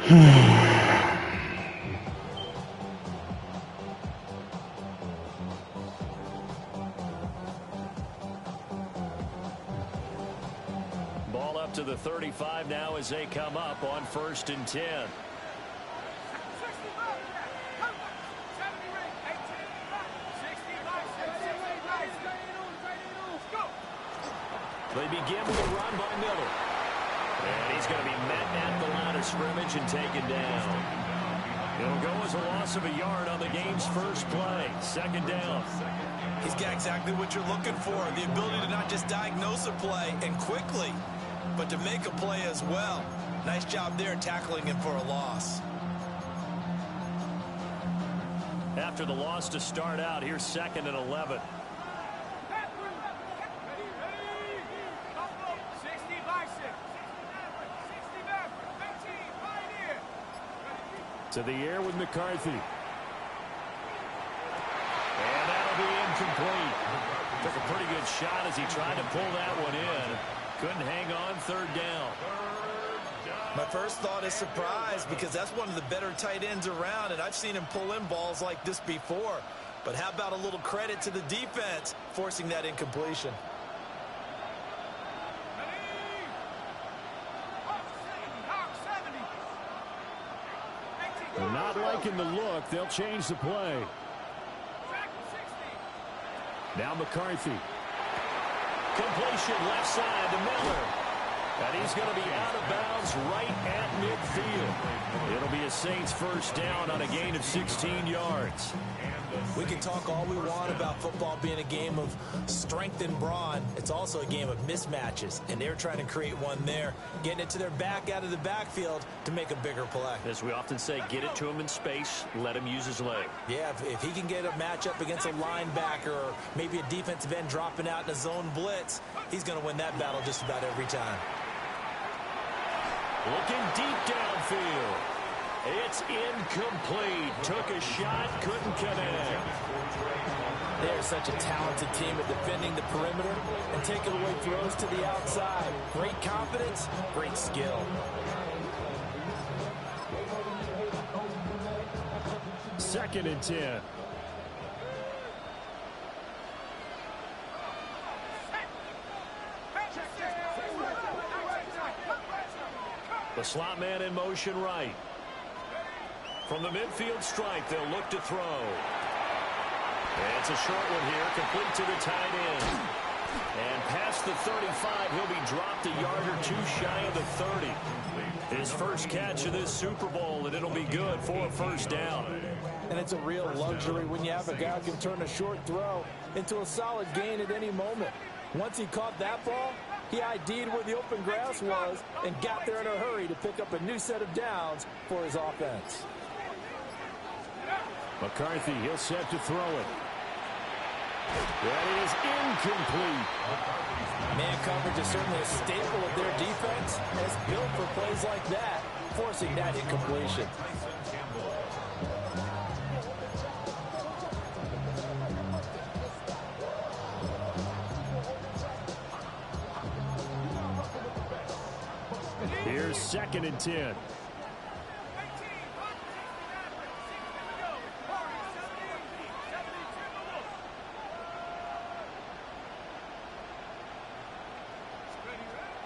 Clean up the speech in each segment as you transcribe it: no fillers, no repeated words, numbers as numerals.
Ball up to the 35 now as they come up on 1st and 10. They begin with a run by Miller. And he's going to be met at the line of scrimmage and taken down. It'll go as a loss of a yard on the game's first play. 2nd down. He's got exactly what you're looking for. The ability to not just diagnose a play and quickly, but to make a play as well. Nice job there tackling him for a loss. After the loss to start out, here's 2nd and 11. To the air with McCarthy. And that'll be incomplete. Took a pretty good shot as he tried to pull that one in. Couldn't hang on. 3rd down. My first thought is surprise, because that's one of the better tight ends around, and I've seen him pull in balls like this before. But how about a little credit to the defense forcing that incompletion? They're not liking the look. They'll change the play. Now McCarthy. Completion left side to Miller. And he's going to be out of bounds right at midfield. It'll be a Saints 1st down on a gain of 16 yards. We can talk all we want about football being a game of strength and brawn. It's also a game of mismatches, and they're trying to create one there, getting it to their back out of the backfield to make a bigger play. As we often say, get it to him in space, let him use his leg. Yeah, if he can get a matchup against a linebacker or maybe a defensive end dropping out in a zone blitz, he's going to win that battle just about every time. Looking deep downfield. It's incomplete. Took a shot, couldn't connect. They're such a talented team at defending the perimeter and taking away throws to the outside. Great confidence, great skill. Second and 10. The slot man in motion right. From the midfield stripe, they'll look to throw. And it's a short one here, complete to the tight end. And past the 35, he'll be dropped a yard or two shy of the 30. His first catch of this Super Bowl, and it'll be good for a 1st down. And it's a real luxury when you have a guy who can turn a short throw into a solid gain at any moment. Once he caught that ball, he ID'd where the open grass was and got there in a hurry to pick up a new set of downs for his offense. McCarthy, he'll set to throw it. That is incomplete. Man coverage is certainly a staple of their defense, and it's built for plays like that, forcing that incompletion. Here's 2nd and 10.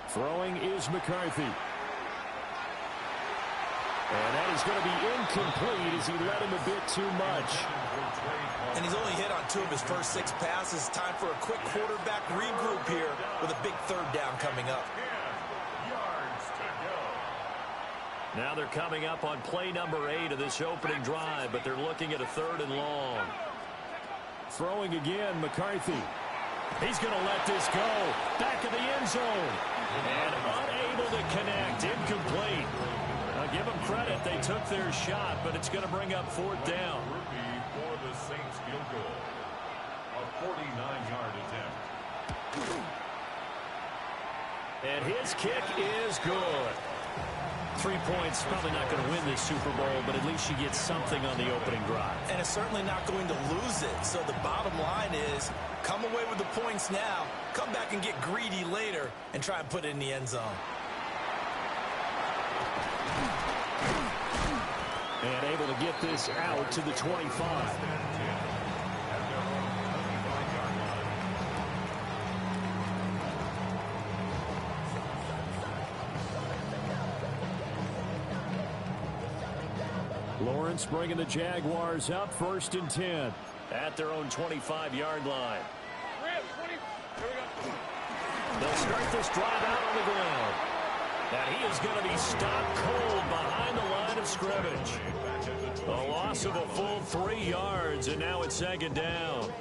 Throwing is McCarthy. And that is going to be incomplete as he led him a bit too much. And he's only hit on 2 of his first 6 passes. Time for a quick quarterback regroup here with a big 3rd down coming up. Now they're coming up on play number 8 of this opening drive, but they're looking at a 3rd and long. Throwing again, McCarthy. He's going to let this go. Back of the end zone. And unable to connect. Incomplete. Now give them credit. They took their shot, but it's going to bring up 4th down. For the Saints field goal. A 49-yard attempt. And his kick is good. 3 points, probably not going to win this Super Bowl, but at least you get something on the opening drive. And it's certainly not going to lose it. So the bottom line is, come away with the points now, come back and get greedy later, and try and put it in the end zone. And able to get this out to the 25. Lawrence bringing the Jaguars up 1st and 10 at their own 25-yard line. They'll start this drive out on the ground. And he is going to be stopped cold behind the line of scrimmage. A loss of a full 3 yards, and now it's 2nd down.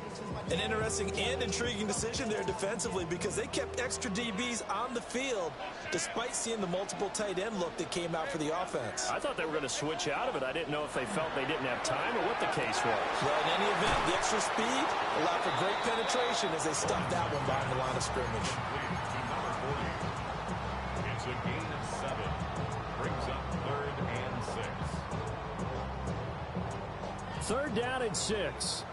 An interesting and intriguing decision there defensively because they kept extra DBs on the field despite seeing the multiple tight end look that came out for the offense. I thought they were going to switch out of it. I didn't know if they felt they didn't have time or what the case was. Well, in any event, the extra speed allowed for great penetration as they stuffed that one behind the line of scrimmage. It's a gain of 7. Brings up 3rd and 6. 3rd down and 6.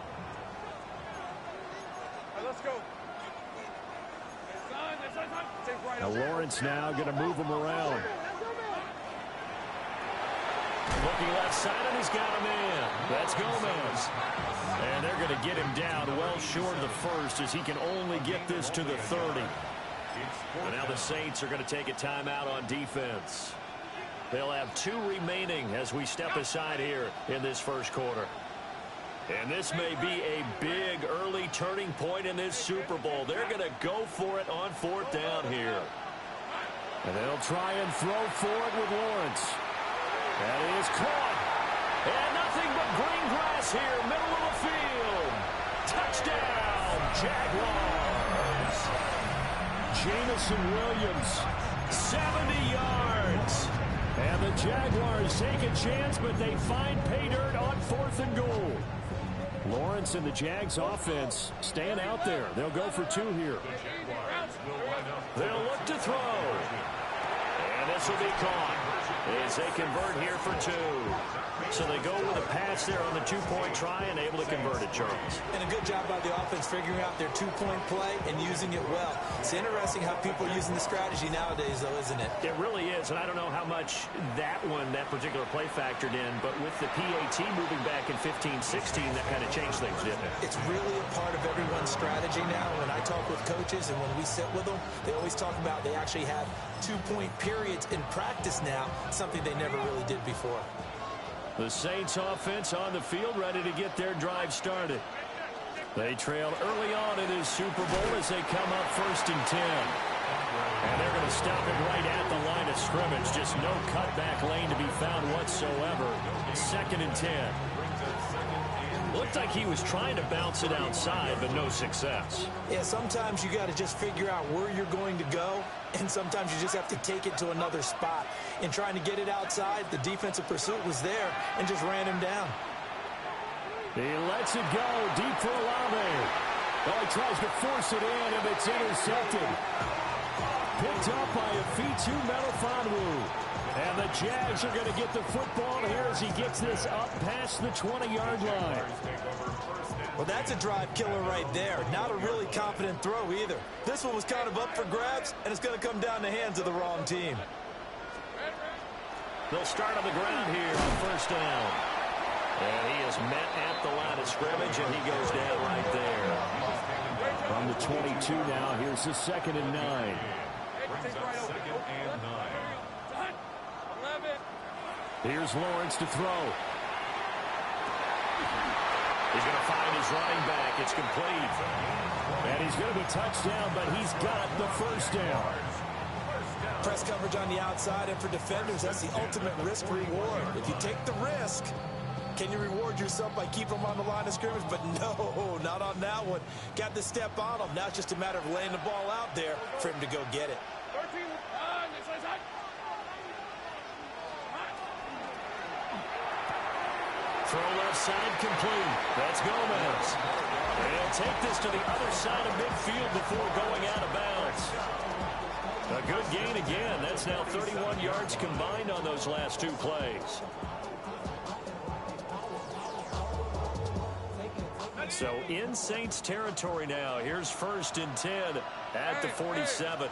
Let's go. Now Lawrence now going to move him around. Looking left side, and he's got a man. That's Gomez. And they're going to get him down well short of the 1st as he can only get this to the 30. And now the Saints are going to take a timeout on defense. They'll have 2 remaining as we step aside here in this 1st quarter. And this may be a big early turning point in this Super Bowl. They're going to go for it on 4th down here. And they'll try and throw for it with Lawrence. That is caught. And nothing but green grass here, middle of the field. Touchdown, Jaguars. Jamison Williams, 70 yards. And the Jaguars take a chance, but they find pay dirt on 4th and goal. Lawrence and the Jags offense staying out there. They'll go for 2 here. They'll look to throw. And this will be caught as they convert here for 2. So they go with a pass there on the 2-point try and able to convert it, Charles. And a good job by the offense figuring out their 2-point play and using it well. It's interesting how people are using the strategy nowadays, though, isn't it? It really is, and I don't know how much that particular play factored in, but with the PAT moving back in 15-16, that kind of changed things, didn't it? It's really a part of everyone's strategy now. When I talk with coaches and when we sit with them, they always talk about they actually have 2-point periods in practice now, something they never really did before. The Saints offense on the field ready to get their drive started. They trailed early on in this Super Bowl as they come up 1st and 10. And they're going to stop it right at the line of scrimmage. Just no cutback lane to be found whatsoever. 2nd and 10. Looked like he was trying to bounce it outside, but no success. Yeah, sometimes you got to just figure out where you're going to go, and sometimes you just have to take it to another spot. In trying to get it outside, the defensive pursuit was there and just ran him down. He lets it go deep for Olave. Oh, he tries to force it in, and it's intercepted. Picked up by Afitu Melifonwu. And the Jags are going to get the football here as he gets this up past the 20-yard line. Well, that's a drive killer right there. Not a really confident throw either. This one was kind of up for grabs, and it's going to come down the hands of the wrong team. They'll start on the ground here on 1st down. And he is met at the line of scrimmage, and he goes down right there. From the 22 now, here's the 2nd and 9. Here's Lawrence to throw. He's going to find his running back. It's complete. And he's going to be touched down, but he's got the 1st down. Press coverage on the outside, and for defenders, that's the ultimate risk reward. If you take the risk, can you reward yourself by keeping them on the line of scrimmage? But no, not on that one. Got the step on him. Now it's just a matter of laying the ball out there for him to go get it. Throw left side complete. That's Gomez. And he'll take this to the other side of midfield before going out of bounds. A good gain again. That's now 31 yards combined on those last 2 plays. So in Saints territory now. Here's 1st and 10 at the 47.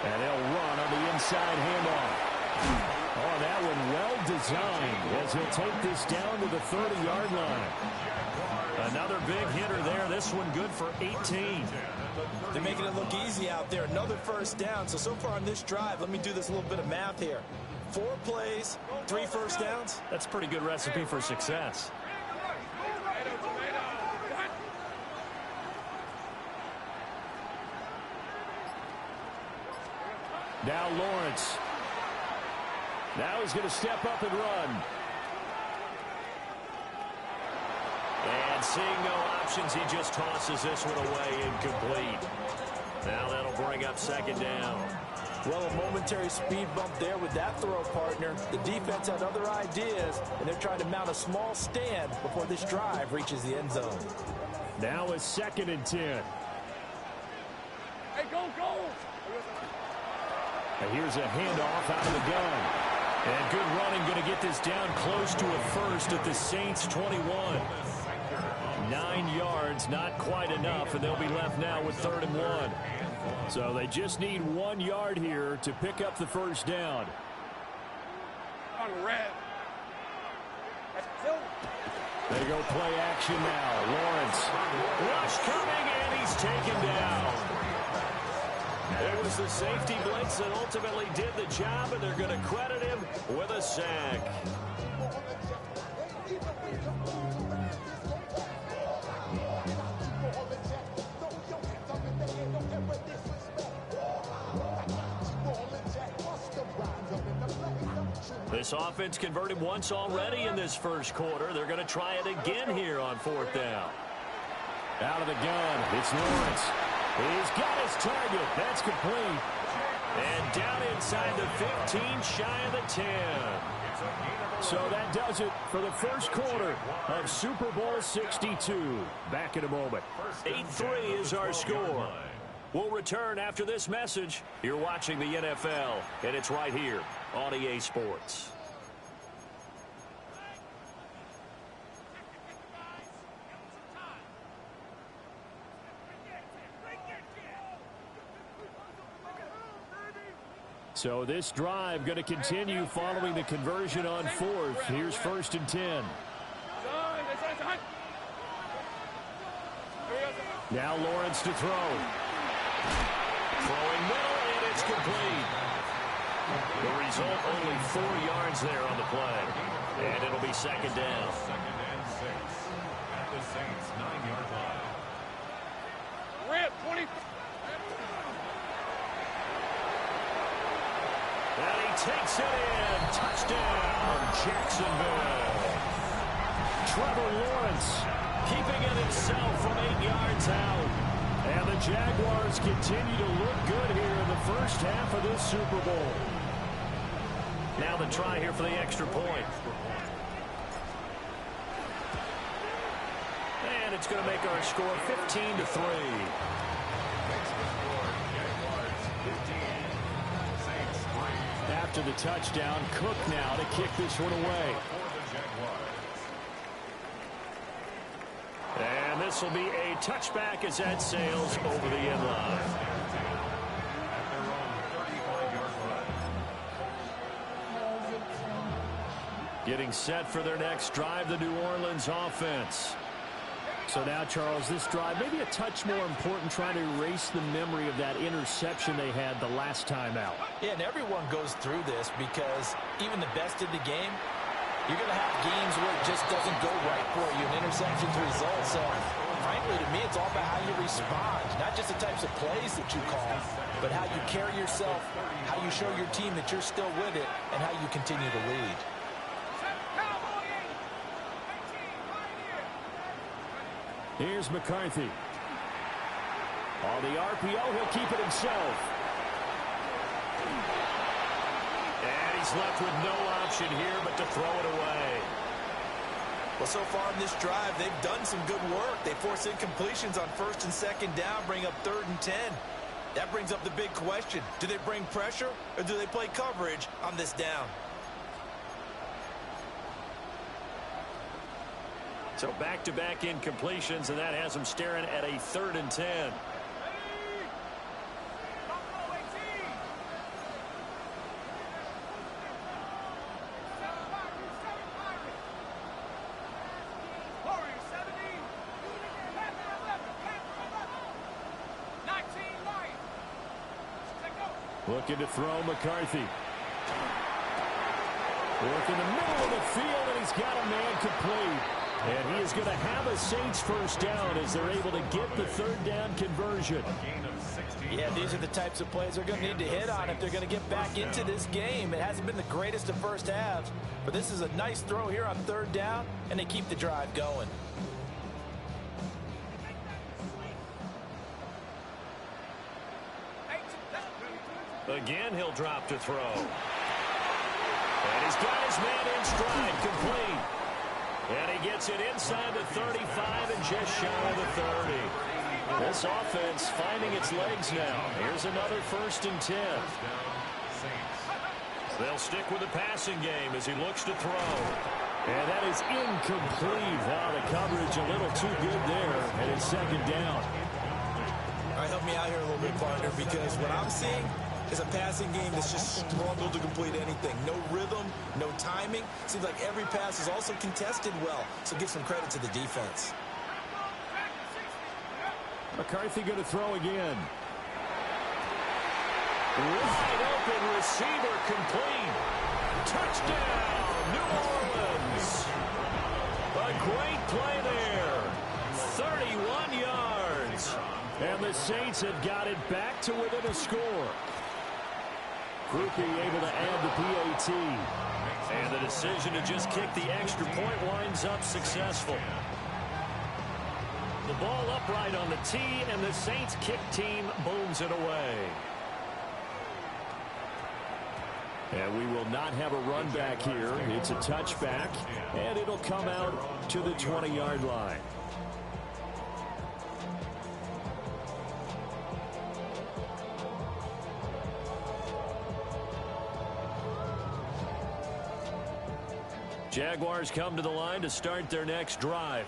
And they'll run on the inside handoff. Oh, that one well designed as he'll take this down to the 30-yard line. Another big hitter there. This one good for 18. They're making it look easy out there. Another first down. So far on this drive, let me do this little bit of math here. 4 plays, 3 first downs. That's a pretty good recipe for success. Now Lawrence. Now he's going to step up and run. And seeing no options, he just tosses this one away incomplete. Now that'll bring up second down. Well, a momentary speed bump there with that throw, partner. The defense had other ideas, and they're trying to mount a small stand before this drive reaches the end zone. Now a 2nd and 10. Hey, go! And here's a handoff out of the gun. And good running, going to get this down close to a first at the Saints' 21. 9 yards, not quite enough, and they'll be left now with 3rd and 1. So they just need 1 yard here to pick up the first down. On red. They go play action now. Lawrence. Rush coming, and he's taken down. It was the safety blitz that ultimately did the job, and they're going to credit him with a sack. This offense converted once already in this first quarter. They're going to try it again here on 4th down. Out of the gun, it's Lawrence. He's got his target. That's complete. And down inside the 15, shy of the 10. So that does it for the first quarter of Super Bowl 62. Back in a moment. 8-3 is our score. We'll return after this message. You're watching the NFL, and it's right here on EA Sports. So this drive going to continue following the conversion on 4th. Here's 1st and 10. Now Lawrence to throw. Throwing middle, and it's complete. The result, only 4 yards there on the play. And it'll be 2nd down. 2nd and 6 at the Saints' 9-yard line. Rip, 20. And he takes it in. Touchdown, Jacksonville. Trevor Lawrence keeping it himself from 8 yards out. And the Jaguars continue to look good here in the first half of this Super Bowl. Now the try here for the extra point. And it's going to make our score 15-3. After the touchdown, Cook now to kick this one away. And this will be a touchback as that sails over the end line. Getting set for their next drive, the New Orleans offense. So now, Charles, this drive maybe a touch more important, trying to erase the memory of that interception they had the last time out. Yeah, and everyone goes through this because even the best in the game, you're going to have games where it just doesn't go right for you, and interceptions result. So, frankly, to me, it's all about how you respond, not just the types of plays that you call, but how you carry yourself, how you show your team that you're still with it, and how you continue to lead. Here's McCarthy. On the RPO, he'll keep it himself. And he's left with no option here but to throw it away. Well, so far in this drive, they've done some good work. They force incompletions on 1st and 2nd down, bring up 3rd and 10. That brings up the big question. Do they bring pressure or do they play coverage on this down? So back-to-back incompletions, and that has them staring at a 3rd and 10. Looking to throw McCarthy. Work in the middle of the field, and he's got a man complete. And he is going to have a Saints first down as they're able to get the third down conversion. Yeah, these are the types of plays they're going to need to hit on if they're going to get back into this game. It hasn't been the greatest of first halves, but this is a nice throw here on third down, and they keep the drive going. Again, he'll drop to throw. And he's got his man in stride, complete. And he gets it inside the 35 and just shy of the 30. This offense finding its legs now. Here's another 1st and 10. They'll stick with the passing game as he looks to throw. And that is incomplete. Wow, the coverage a little too good there, and it's 2nd down. All right, help me out here a little bit, partner, because what I'm seeing is a passing game that's just struggled to complete anything. No rhythm, no timing. Seems like every pass is also contested well, so give some credit to the defense. McCarthy going to throw again. Wide open receiver, complete. Touchdown, New Orleans. A great play there. 31 yards. And the Saints have got it back to within a score. Groupie able to add the PAT. And the decision to just kick the extra point winds up successful. The ball upright on the tee, and the Saints kick team booms it away. And we will not have a run back here. It's a touchback, and it'll come out to the 20-yard line. Jaguars come to the line to start their next drive.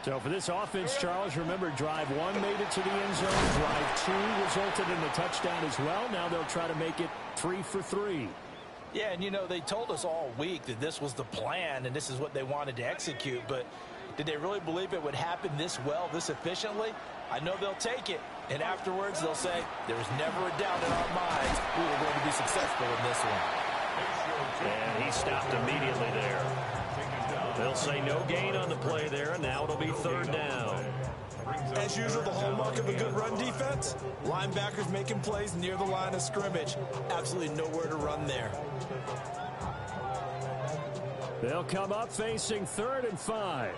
So for this offense, Charles, remember, drive 1 made it to the end zone. Drive 2 resulted in a touchdown as well. Now they'll try to make it 3 for 3. Yeah, and you know, they told us all week that this was the plan and this is what they wanted to execute, but did they really believe it would happen this well, this efficiently? I know they'll take it, and afterwards they'll say, there was never a doubt in our minds we were going to be successful in this one. And he stopped immediately there. They'll say no gain on the play there, and now it'll be 3rd down. As usual, the hallmark of a good run defense, linebackers making plays near the line of scrimmage. Absolutely nowhere to run there. They'll come up facing 3rd and 5.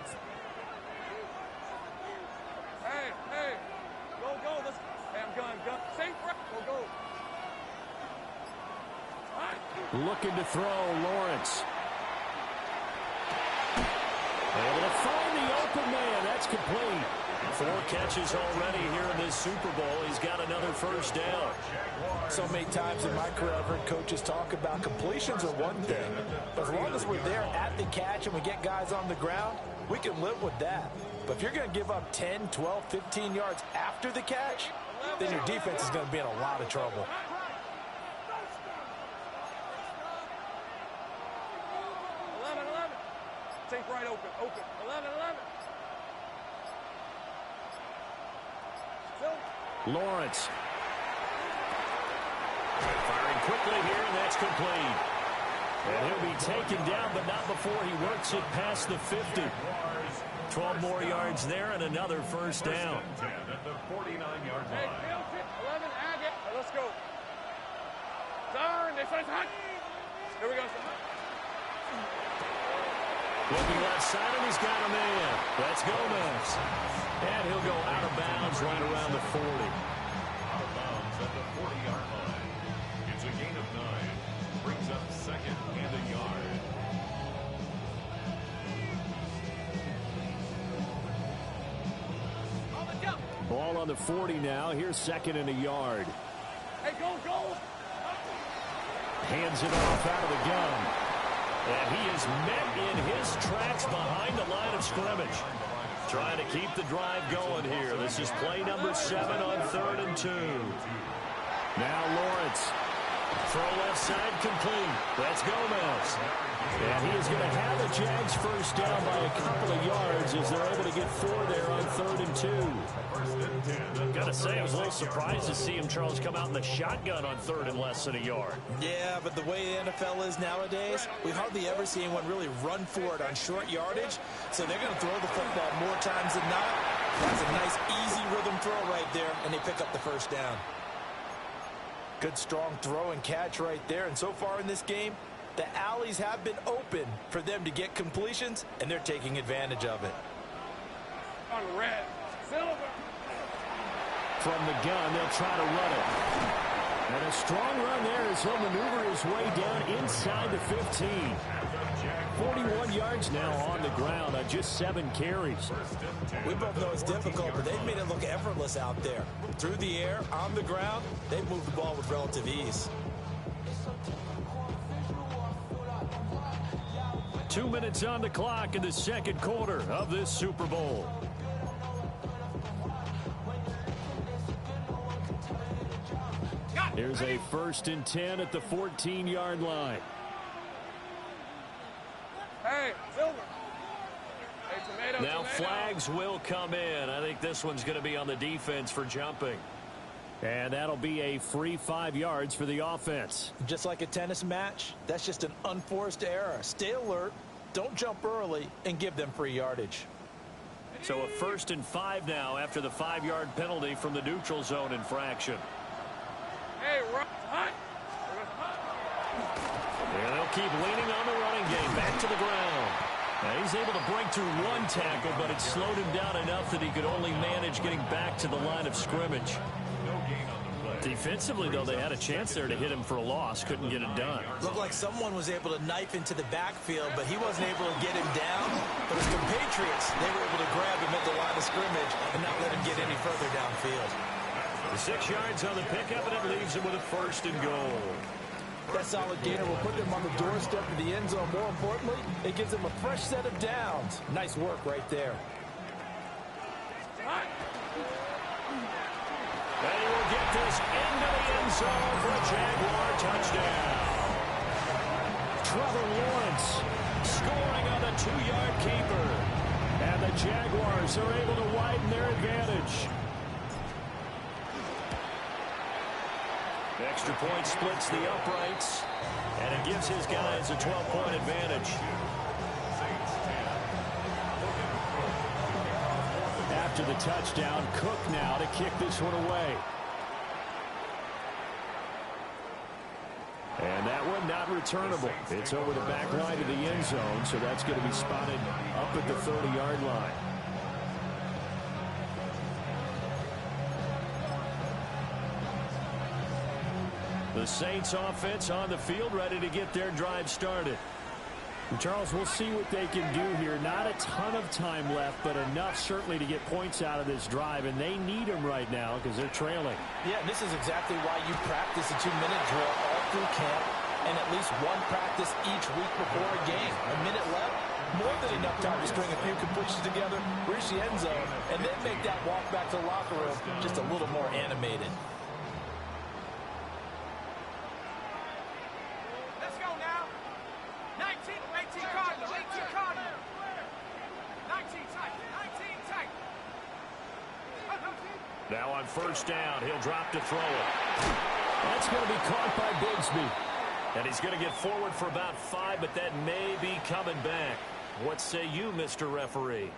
Hey, go, let's, hey, I'm gun, safe, go. Looking to throw, Lawrence. Able to find the open man. That's complete. 4 catches already here in this Super Bowl. He's got another 1st down. So many times in my career, I've heard coaches talk about completions are one thing. But as long as we're there at the catch and we get guys on the ground, we can live with that. But if you're going to give up 10, 12, 15 yards after the catch, then your defense is going to be in a lot of trouble. Safe right open. 11. Lawrence. Firing quickly here, and that's complete. And he'll be taken down, but not before he works it past the 50. 12 more yards there and another 1st down. At the 49-yard line. 11, let's go. Turn, this is hot. Here we go. Looking left side, and he's got a man. That's Gomez. And he'll go out of bounds right around the 40. Out of bounds at the 40-yard line. It's a gain of 9. Brings up 2nd and a yard. Ball on the 40 now. Here's 2nd and a yard. Hey, go. Hands it off out of the gun. And he is met in his tracks behind the line of scrimmage. Trying to keep the drive going here. This is play number 7 on 3rd and 2. Now Lawrence. Throw left side complete. That's Gomez. And he is going to have the Jags first down by a couple of yards as they're able to get 4 there on 3rd and 2. Got to say, I was a little surprised to see him, Charles, come out in the shotgun on 3rd and less than a yard. Yeah, but the way the NFL is nowadays, we hardly ever see anyone really run for it on short yardage. So they're going to throw the football more times than not. That's a nice, easy rhythm throw right there, and they pick up the first down. Good, strong throw and catch right there. And so far in this game, the alleys have been open for them to get completions, and they're taking advantage of it. On red. Silver. From the gun, they'll try to run it. And a strong run there as he'll maneuver his way down inside the 15. 41 yards now on the ground on just 7 carries. We both know it's difficult, but they've made it look effortless out there. Through the air, on the ground, they've moved the ball with relative ease. 2 minutes on the clock in the second quarter of this Super Bowl. Here's a 1st and 10 at the 14-yard line. Hey, Silver. Hey, tomato, Now tomato. flags will come in. I think this one's going to be on the defense for jumping. And that'll be a free 5 yards for the offense. Just like a tennis match, that's just an unforced error. Stay alert, don't jump early, and give them free yardage. So a 1st and 5 now after the 5-yard penalty from the neutral zone infraction. Hey, run. Hunt. And they'll keep leaning on the running game. Back to the ground. Now he's able to break through 1 tackle, but it slowed him down enough that he could only manage getting back to the line of scrimmage. Defensively, though, they had a chance there to hit him for a loss. Couldn't get it done. Looked like someone was able to knife into the backfield, but he wasn't able to get him down. But his compatriots, they were able to grab him at the line of scrimmage and not let him get any further downfield. 6 yards on the pickup, and it leaves him with a 1st and goal. That solid gainer will put them on the doorstep of the end zone. More importantly, it gives them a fresh set of downs. Nice work right there. And he will get this into the end zone for a Jaguar touchdown. Trevor Lawrence scoring on the 2-yard keeper. And the Jaguars are able to widen their advantage. The extra point splits the uprights, and it gives his guys a 12-point advantage. After the touchdown, Cook now to kick this one away. And that one not returnable. It's over the back line of the end zone, so that's going to be spotted up at the 30-yard line. The Saints offense on the field, ready to get their drive started. And Charles, we'll see what they can do here. Not a ton of time left, but enough certainly to get points out of this drive, and they need them right now because they're trailing. Yeah, this is exactly why you practice a 2-minute drill all through camp and at least one practice each week before a game. A minute left, more than enough time to string a few completions together, reach the end zone, and then make that walk back to the locker room just a little more animated. Let's go now. 19 Cardinal, 18 Cardinal. 19 tight, 19 tight. Now on 1st down, he'll drop to throw it. That's going to be caught by Bigsby. And he's going to get forward for about 5, but that may be coming back. What say you, Mr. Referee?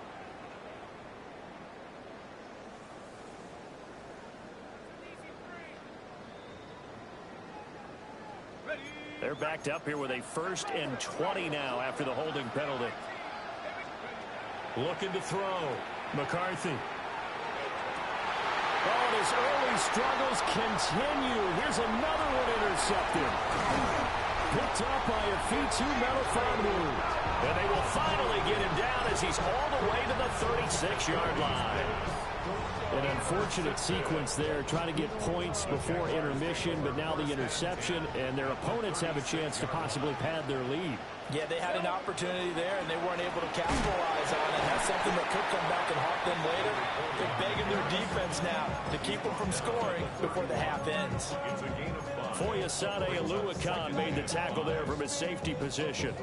They're backed up here with a 1st and 20 now after the holding penalty. Looking to throw. McCarthy. Oh, and his early struggles continue. Here's another one intercepted. picked up by a Fitu Melifonwu. And they will finally get him down as he's all the way to the 36-yard line. An unfortunate sequence there, trying to get points before intermission, but now the interception, and their opponents have a chance to possibly pad their lead. Yeah, they had an opportunity there, and they weren't able to capitalize on it. That's something that could come back and haunt them later. They're begging their defense now to keep them from scoring before the half ends. Foyesade Aluakan made the tackle there from his safety position.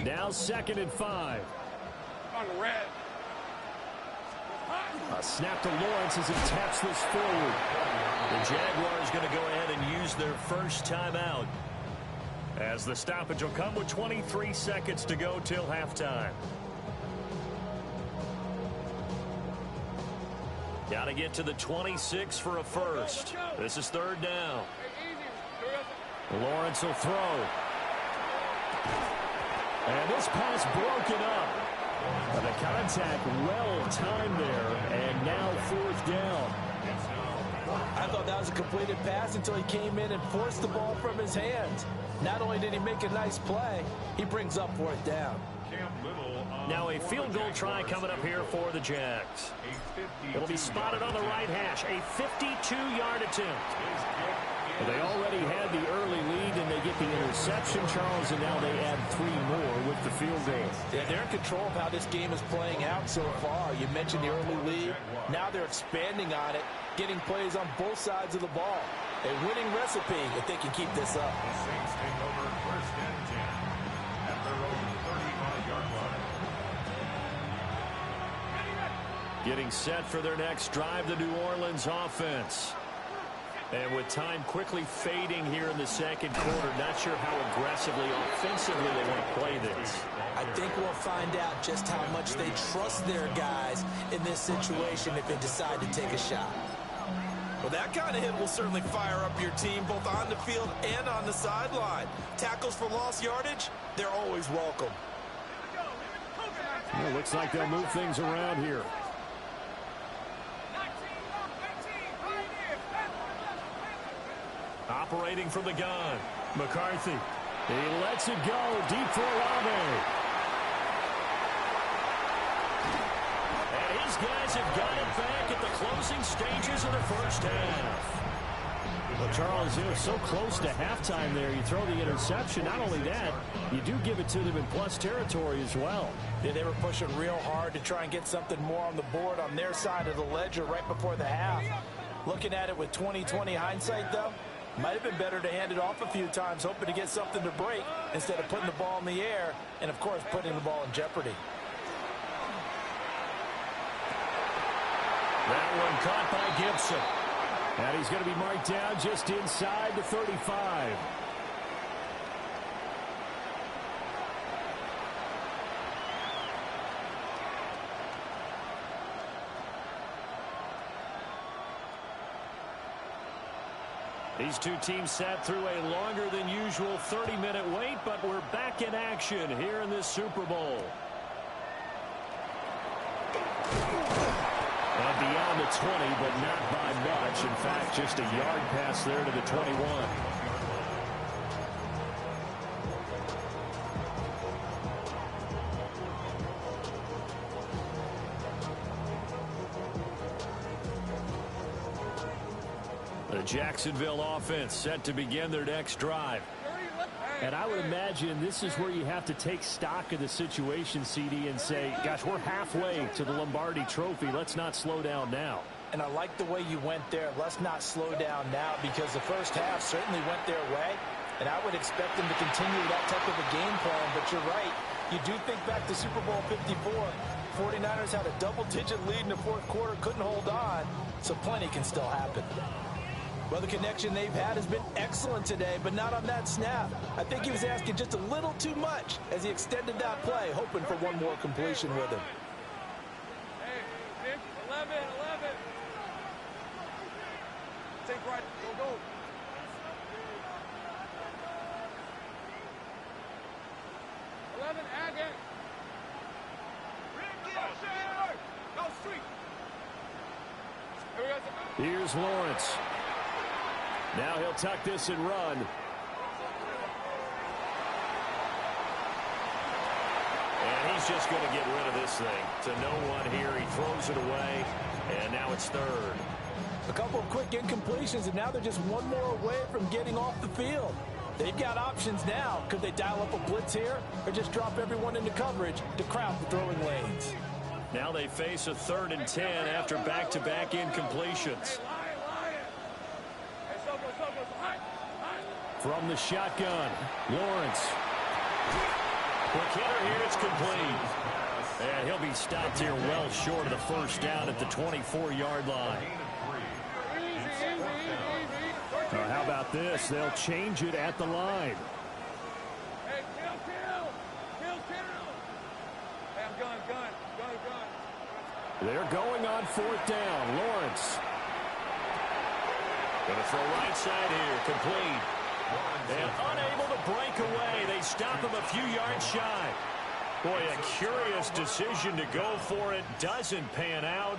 Now 2nd and 5. On red. A snap to Lawrence as he taps this forward. The Jaguars going to go ahead and use their first timeout, as the stoppage will come with 23 seconds to go till halftime. Got to get to the 26 for a first. This is 3rd down. Lawrence will throw. And this pass broken up. But the contact well timed there, and now 4th down. I thought that was a completed pass until he came in and forced the ball from his hands. Not only did he make a nice play, he brings up 4th down. Now a field goal try coming up here for the Jags. It'll be spotted on the right hash. A 52-yard attempt. Well, they already had the early lead, and they get the interception, Charles, and now they add 3 more with the field goal. Yeah, they're in control of how this game is playing out so far. You mentioned the early lead. Now they're expanding on it, getting plays on both sides of the ball. A winning recipe if they can keep this up. The Saints take over 1st and 10 at their own 35-yard line. Getting set for their next drive, the New Orleans offense. And with time quickly fading here in the 2nd quarter, not sure how aggressively, offensively they want to play this. I think we'll find out just how much they trust their guys in this situation if they decide to take a shot. Well, that kind of hit will certainly fire up your team both on the field and on the sideline. Tackles for lost yardage, they're always welcome. Well, looks like they'll move things around here. Operating from the gun, McCarthy. He lets it go deep for Olave. And his guys have got it back at the closing stages of the first half. Well, Charles, so close to halftime there. You throw the interception. Not only that, you do give it to them in plus territory as well. Yeah, they were pushing real hard to try and get something more on the board on their side of the ledger right before the half. Looking at it with 20/20 hindsight, though, might have been better to hand it off a few times, hoping to get something to break instead of putting the ball in the air and, of course, putting the ball in jeopardy. That one caught by Gibson. And he's going to be marked down just inside the 35. These two teams sat through a longer than usual 30-minute wait, but we're back in action here in this Super Bowl. And beyond the 20, but not by much. In fact, just a yard pass there to the 21. The Jacksonville offense set to begin their next drive. And I would imagine this is where you have to take stock of the situation, CD, and say, gosh, we're halfway to the Lombardi Trophy. Let's not slow down now. And I like the way you went there. Let's not slow down now, because the first half certainly went their way. And I would expect them to continue that type of a game plan. But you're right. You do think back to Super Bowl 54. 49ers had a double-digit lead in the 4th quarter, couldn't hold on. So plenty can still happen. Well, the connection they've had has been excellent today, but not on that snap. I think he was asking just a little too much as he extended that play, hoping for one more completion with him. Hey, 11. Take right. Go. 11, Agate. Here's Lawrence. Now he'll tuck this and run. And he's just going to get rid of this thing. To no one here. He throws it away. And now it's third. A couple of quick incompletions, and now they're just one more away from getting off the field. They've got options now. Could they dial up a blitz here or just drop everyone into coverage to crowd the throwing lanes? Now they face a 3rd and 10 after back-to-back incompletions. From the shotgun, Lawrence. Quick hitter here, it's complete. And he'll be stopped here well short of the first down at the 24-yard line. How about this? They'll change it at the line. Hey, kill. Hey, I'm gun. They're going on 4th down. Lawrence. Going to throw right side here. Complete. And unable to break away. They stop him a few yards shy. Boy, a curious decision to go for it. Doesn't pan out.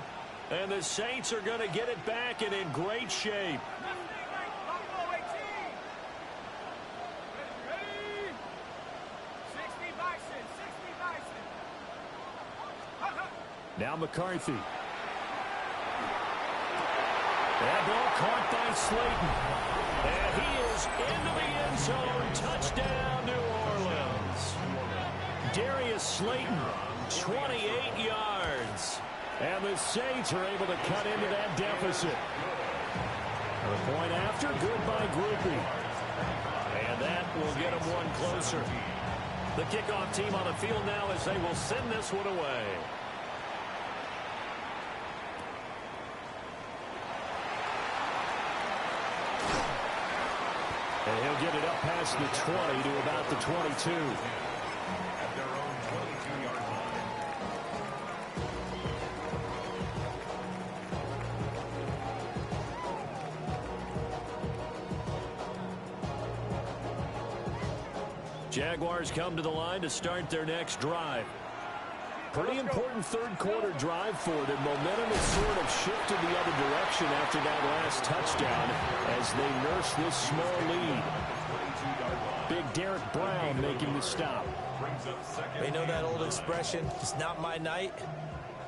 And the Saints are going to get it back and in great shape. Now McCarthy. That ball caught by Slayton. And he is into the end zone. Touchdown, New Orleans. Darius Slayton, 28 yards. And the Saints are able to cut into that deficit. The point after, good by Groupie. And that will get them one closer. The kickoff team on the field now as they will send this one away. And he'll get it up past the 20 to about the 22. At their own 22-yard line. Jaguars come to the line to start their next drive. Pretty important third quarter drive for them. Momentum has sort of shifted the other direction after that last touchdown as they nurse this small lead. Big Derek Brown making the stop. They know that old expression, it's not my night.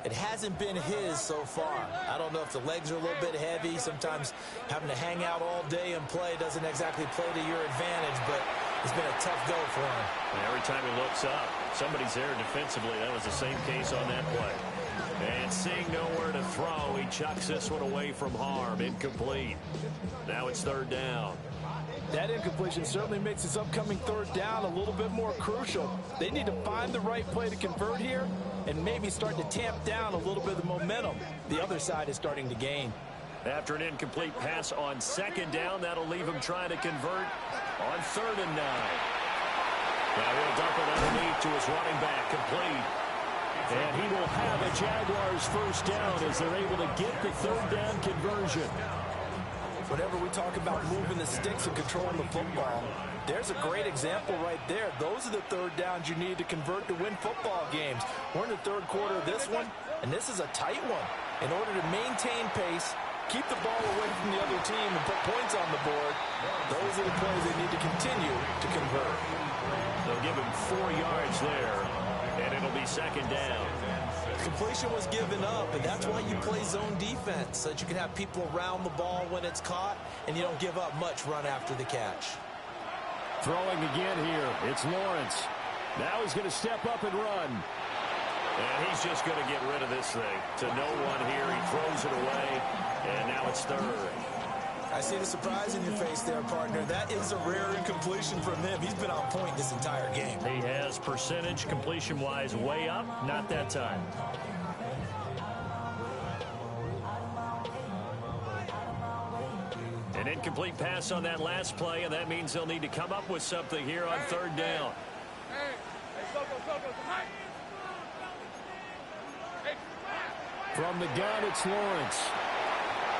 It hasn't been his so far. I don't know if the legs are a little bit heavy. Sometimes having to hang out all day and play doesn't exactly play to your advantage, but it's been a tough go for him. And every time he looks up, somebody's there defensively. That was the same case on that play. And seeing nowhere to throw, he chucks this one away from harm. Incomplete. Now it's 3rd down. That incompletion certainly makes this upcoming 3rd down a little bit more crucial. They need to find the right play to convert here and maybe start to tamp down a little bit of the momentum the other side is starting to gain. After an incomplete pass on 2nd down, that'll leave him trying to convert on 3rd and 9. Now he'll dump it underneath to his running back, complete. And he will have a Jaguars first down as they're able to get the 3rd down conversion. Whenever we talk about moving the sticks and controlling the football, there's a great example right there. Those are the 3rd downs you need to convert to win football games. We're in the 3rd quarter of this one, and this is a tight one. In order to maintain pace, keep the ball away from the other team, and put points on the board, those are the plays they need to continue to convert. They'll give him 4 yards there, and it'll be 2nd down. Completion was given up, and that's why you play zone defense, so that you can have people around the ball when it's caught, and you don't give up much run after the catch. Throwing again here, it's Lawrence. Now he's going to step up and run. And he's just going to get rid of this thing. To no one here, he throws it away, and now it's 3rd. I see the surprise in your face there, partner. That is a rare incompletion from him. He's been on point this entire game. He has percentage completion-wise way up, not that time. An incomplete pass on that last play, and that means they'll need to come up with something here on 3rd down. From the gun, it's Lawrence.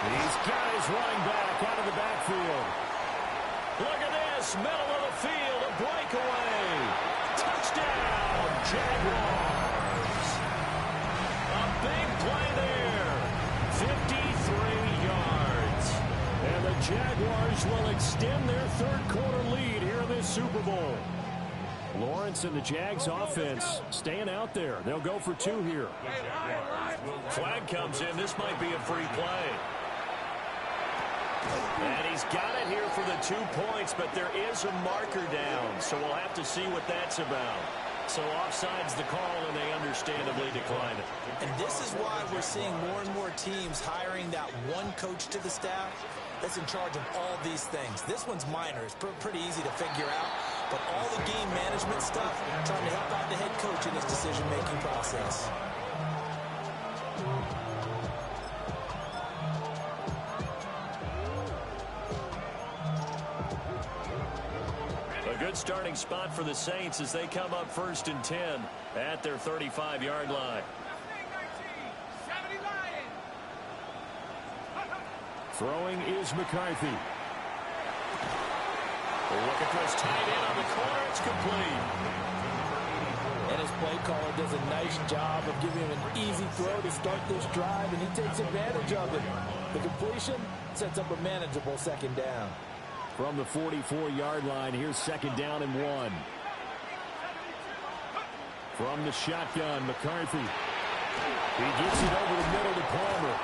These guys running back out of the backfield. Look at this, middle of the field, a breakaway. Touchdown, Jaguars. A big play there. 53 yards. Jaguars will extend their third-quarter lead here in this Super Bowl. Lawrence and the Jags offense staying out there. They'll go for two here. Flag comes in. This might be a free play. And he's got it here for the 2 points, but there is a marker down, so we'll have to see what that's about. So offside's the call, and they understandably decline it. And this is why we're seeing more and more teams hiring that one coach to the staff that's in charge of all these things. This one's minor. It's pretty easy to figure out. But all the game management stuff, trying to help out the head coach in his decision-making process. A good starting spot for the Saints as they come up 1st and 10 at their 35-yard line. Throwing is McCarthy. Look at this, tight end on the corner. It's complete. And his play caller does a nice job of giving him an easy throw to start this drive, and he takes advantage of it. The completion sets up a manageable 2nd down. From the 44-yard line, here's 2nd down and 1. From the shotgun, McCarthy. He gets it over the middle to Palmer.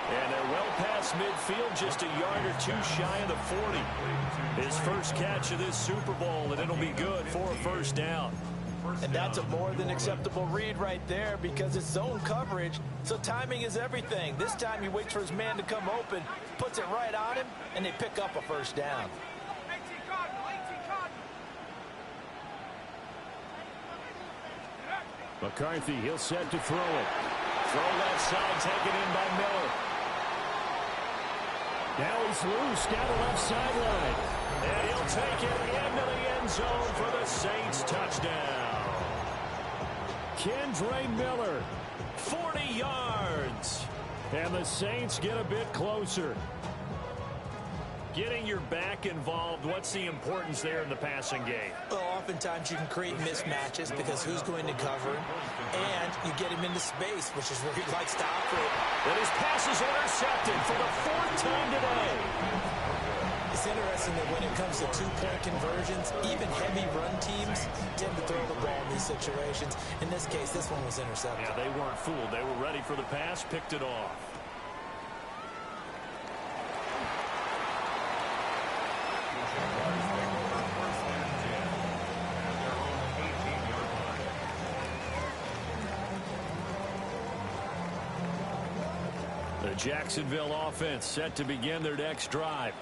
And they're well past midfield, just a yard or two shy of the 40. His first catch of this Super Bowl, and it'll be good for a 1st down. And that's a more than acceptable read right there because it's zone coverage, so timing is everything. This time he waits for his man to come open, puts it right on him, and they pick up a 1st down. 18 Cardinal. McCarthy, he'll set to throw it. Throw left side, taken in by Miller. Now he's loose down the left sideline. And he'll take it into the end zone for the Saints touchdown. Kendre Miller, 40 yards. And the Saints get a bit closer. Getting your back involved, what's the importance there in the passing game? Well, oftentimes you can create mismatches because who's going to cover him, and you get him into space, which is where he likes to operate. And his pass is intercepted for the 4th time today. It's interesting that when it comes to 2-point conversions, even heavy run teams tend to throw the ball in these situations. In this case, this one was intercepted. Yeah, they weren't fooled. They were ready for the pass, picked it off. The Jacksonville offense set to begin their next drive.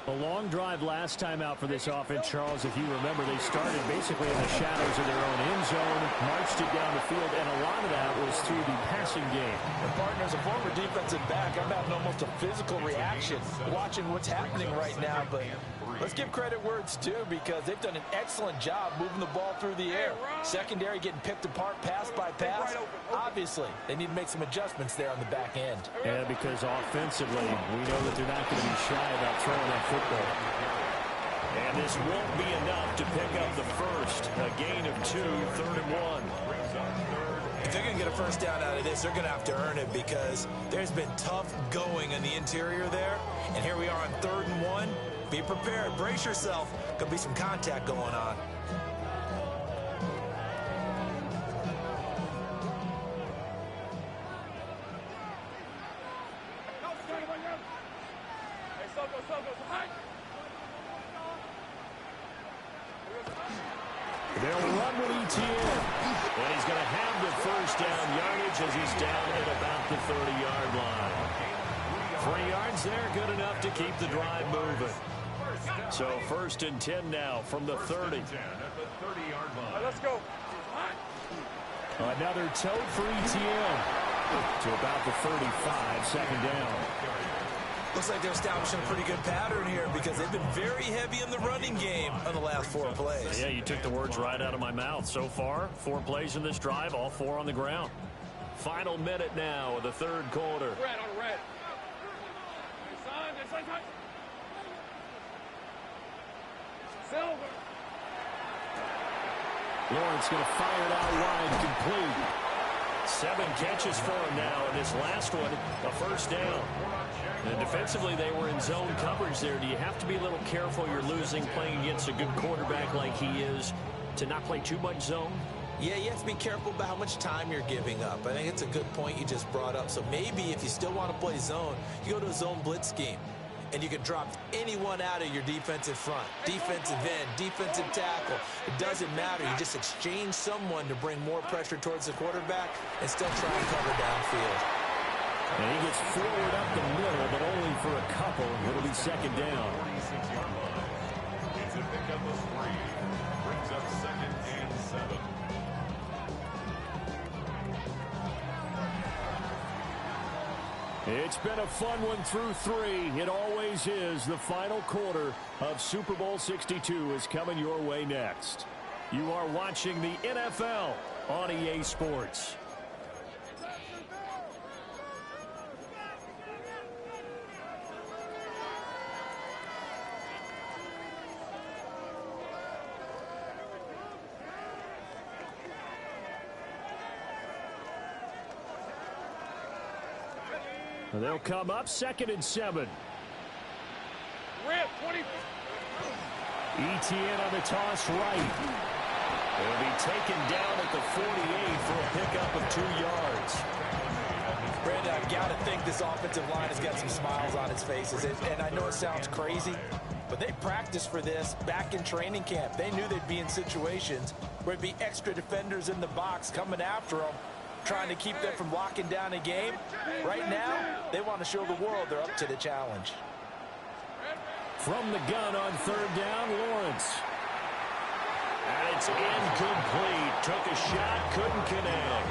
A long drive last time out for this offense, Charles. If you remember, they started basically in the shadows of their own end zone, marched it down the field, and a lot of that was through the passing game. And partner, as a former defensive back, I'm having almost a physical reaction watching what's happening right now. But let's give credit where it's due because they've done an excellent job moving the ball through the air. Secondary getting picked apart pass by pass. Obviously, they need to make some adjustments there on the back end. Yeah, because offensively, we know that they're not going to be shy about throwing that football. And this won't be enough to pick up the first. A gain of 2, 3rd and 1. If they're going to get a 1st down out of this, they're going to have to earn it because there's been tough going in the interior there. And here we are on 3rd and 1. Be prepared. Brace yourself. Could be some contact going on. They'll run with ETN. And he's going to have the 1st down yardage as he's down at about the 30-yard line. 3 yards there, good enough to keep the drive moving. So 1st and 10 now from the 30. Let's go. Another tote for ETN to about the 35, 2nd down. Looks like they're establishing a pretty good pattern here because they've been very heavy in the running game on the last 4 plays. Yeah, you took the words right out of my mouth. So far, 4 plays in this drive, all 4 on the ground. Final minute now of the 3rd quarter. Red on red. Silver. Lawrence going to fire it out wide, complete. 7 catches for him now, and this last one, a first down. And defensively, they were in zone coverage there. Do you have to be a little careful? You're losing playing against a good quarterback like he is to not play too much zone? Yeah, you have to be careful about how much time you're giving up. I think it's a good point you just brought up. So maybe if you still want to play zone, you go to a zone blitz scheme. And you can drop anyone out of your defensive front. Defensive end, defensive tackle. It doesn't matter. You just exchange someone to bring more pressure towards the quarterback and still try and cover downfield. And he gets forward up the middle, but only for a couple. It'll be second down. 46-yard line. It's a pickup of 3. Brings up second and 7. It's been a fun one through 3. It always is. The final quarter of Super Bowl 62 is coming your way next. You are watching the NFL on EA Sports. They'll come up second and 7. Rip, 20. ETN on the toss right. It'll be taken down at the 48 for a pickup of 2 yards. Brandon, I've got to think this offensive line has got some smiles on its faces. And I know it sounds crazy, but they practiced for this back in training camp. They knew they'd be in situations where it'd be extra defenders in the box coming after them, trying to keep them from locking down a game. Right now, they want to show the world they're up to the challenge. From the gun on third down, Lawrence. And it's incomplete. Took a shot, couldn't connect.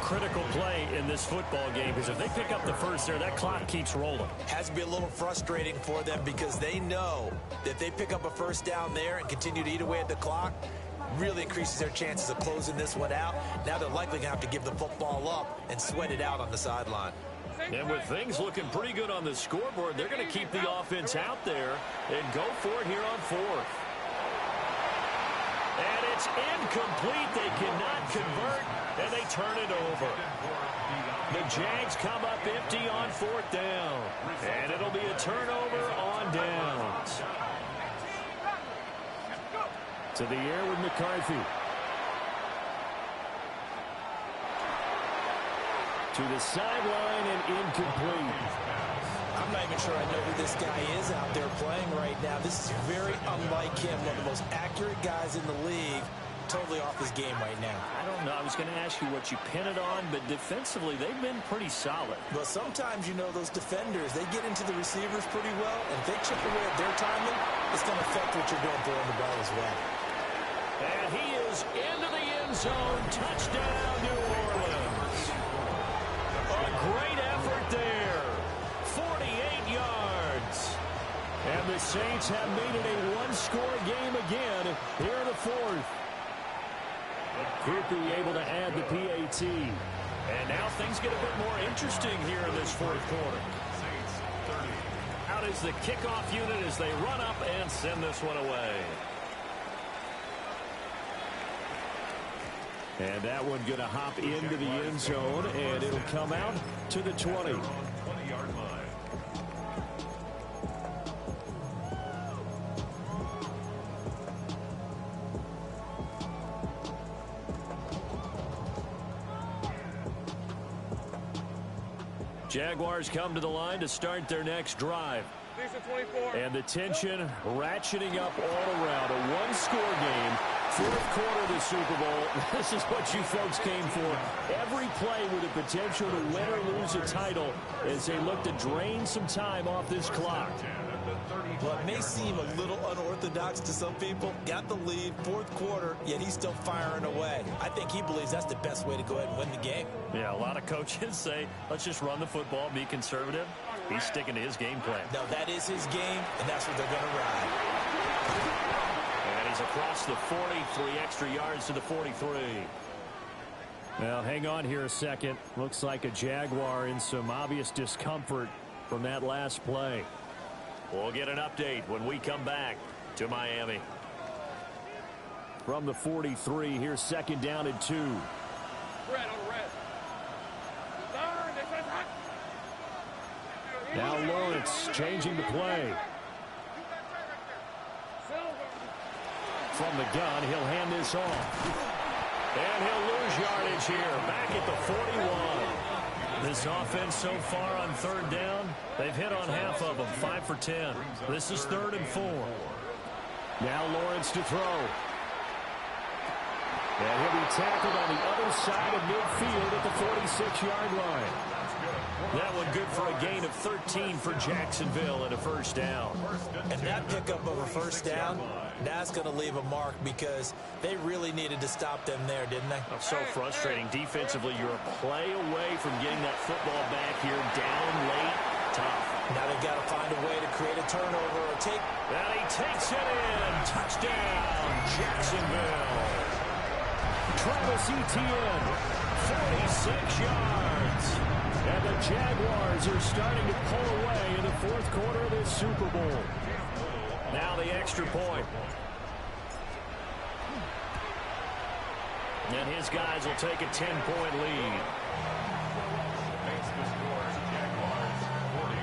Critical play in this football game, because if they pick up the first there, that clock keeps rolling. Has to be a little frustrating for them because they know that if they pick up a first down there and continue to eat away at the clock, really increases their chances of closing this one out. Now they're likely going to have to give the football up and sweat it out on the sideline. And with things looking pretty good on the scoreboard, they're going to keep the offense out there and go for it here on 4th. And it's incomplete. They cannot convert, and they turn it over. The Jags come up empty on 4th down, and it'll be a turnover on downs. To the air with McCarthy. To the sideline and incomplete. I'm not even sure I know who this guy is out there playing right now. This is very unlike him, one of the most accurate guys in the league. Totally off his game right now. I don't know. I was going to ask you what you pin it on, but defensively, they've been pretty solid. But sometimes, you know, those defenders, they get into the receivers pretty well, and if they chip away at their timing, it's going to affect what you're doing throwing the ball as well. And he is into the end zone. Touchdown, New Orleans. A great effort there. 48 yards. And the Saints have made it a one-score game again here in the 4th. Groupie able to add the PAT. And now things get a bit more interesting here in this 4th quarter. Out is the kickoff unit as they run up and send this one away. And that one going to hop into the end zone, and it'll come out to the 20. 20-yard line. Jaguars come to the line to start their next drive. And the tension ratcheting up all around. A one-score game. 4th quarter of the Super Bowl. This is what you folks came for. Every play with the potential to win or lose a title as they look to drain some time off this clock. Well, it may seem a little unorthodox to some people. Got the lead, 4th quarter, yet he's still firing away. I think he believes that's the best way to go ahead and win the game. Yeah, a lot of coaches say, let's just run the football, be conservative. He's sticking to his game plan. No, that is his game, and that's what they're going to ride. And he's across the 40, 3 extra yards to the 43. Well, hang on here a second. Looks like a Jaguar in some obvious discomfort from that last play. We'll get an update when we come back to Miami. From the 43, here's 2nd down and 2. red, on red. Now Lawrence changing the play. From the gun, he'll hand this off. And he'll lose yardage here, back at the 41. This offense so far on third down, they've hit on half of them, 5 for 10. This is 3rd and 4. Now Lawrence to throw. And he'll be tackled on the other side of midfield at the 46-yard line. That one good for a gain of 13 for Jacksonville and a first down. And that pickup of a first down, that's going to leave a mark because they really needed to stop them there, didn't they? So frustrating. Defensively, you're a play away from getting that football back here. Down late, tough. Now they've got to find a way to create a turnover or take. And he takes it in. Touchdown, Jacksonville. Travis Etienne, 46 yards. And the Jaguars are starting to pull away in the 4th quarter of this Super Bowl. Now the extra point. And his guys will take a 10-point lead. Makes the score. Jaguars 40,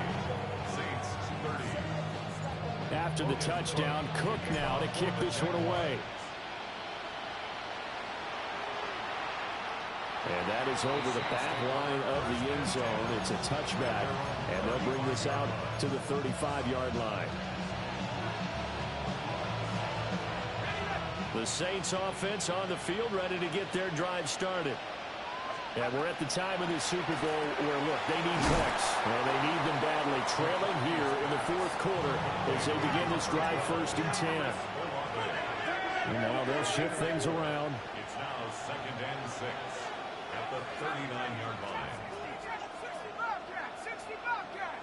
Saints 30. After the touchdown, Cook now to kick this one away. And that is over the back line of the end zone. It's a touchback, and they'll bring this out to the 35-yard line. The Saints offense on the field, ready to get their drive started. And we're at the time of this Super Bowl where, look, they need points. And they need them badly. Trailing here in the 4th quarter as they begin this drive 1st and 10. And now they'll shift things around. It's now 2nd and 6 at the 39-yard line. 60 Bobcat.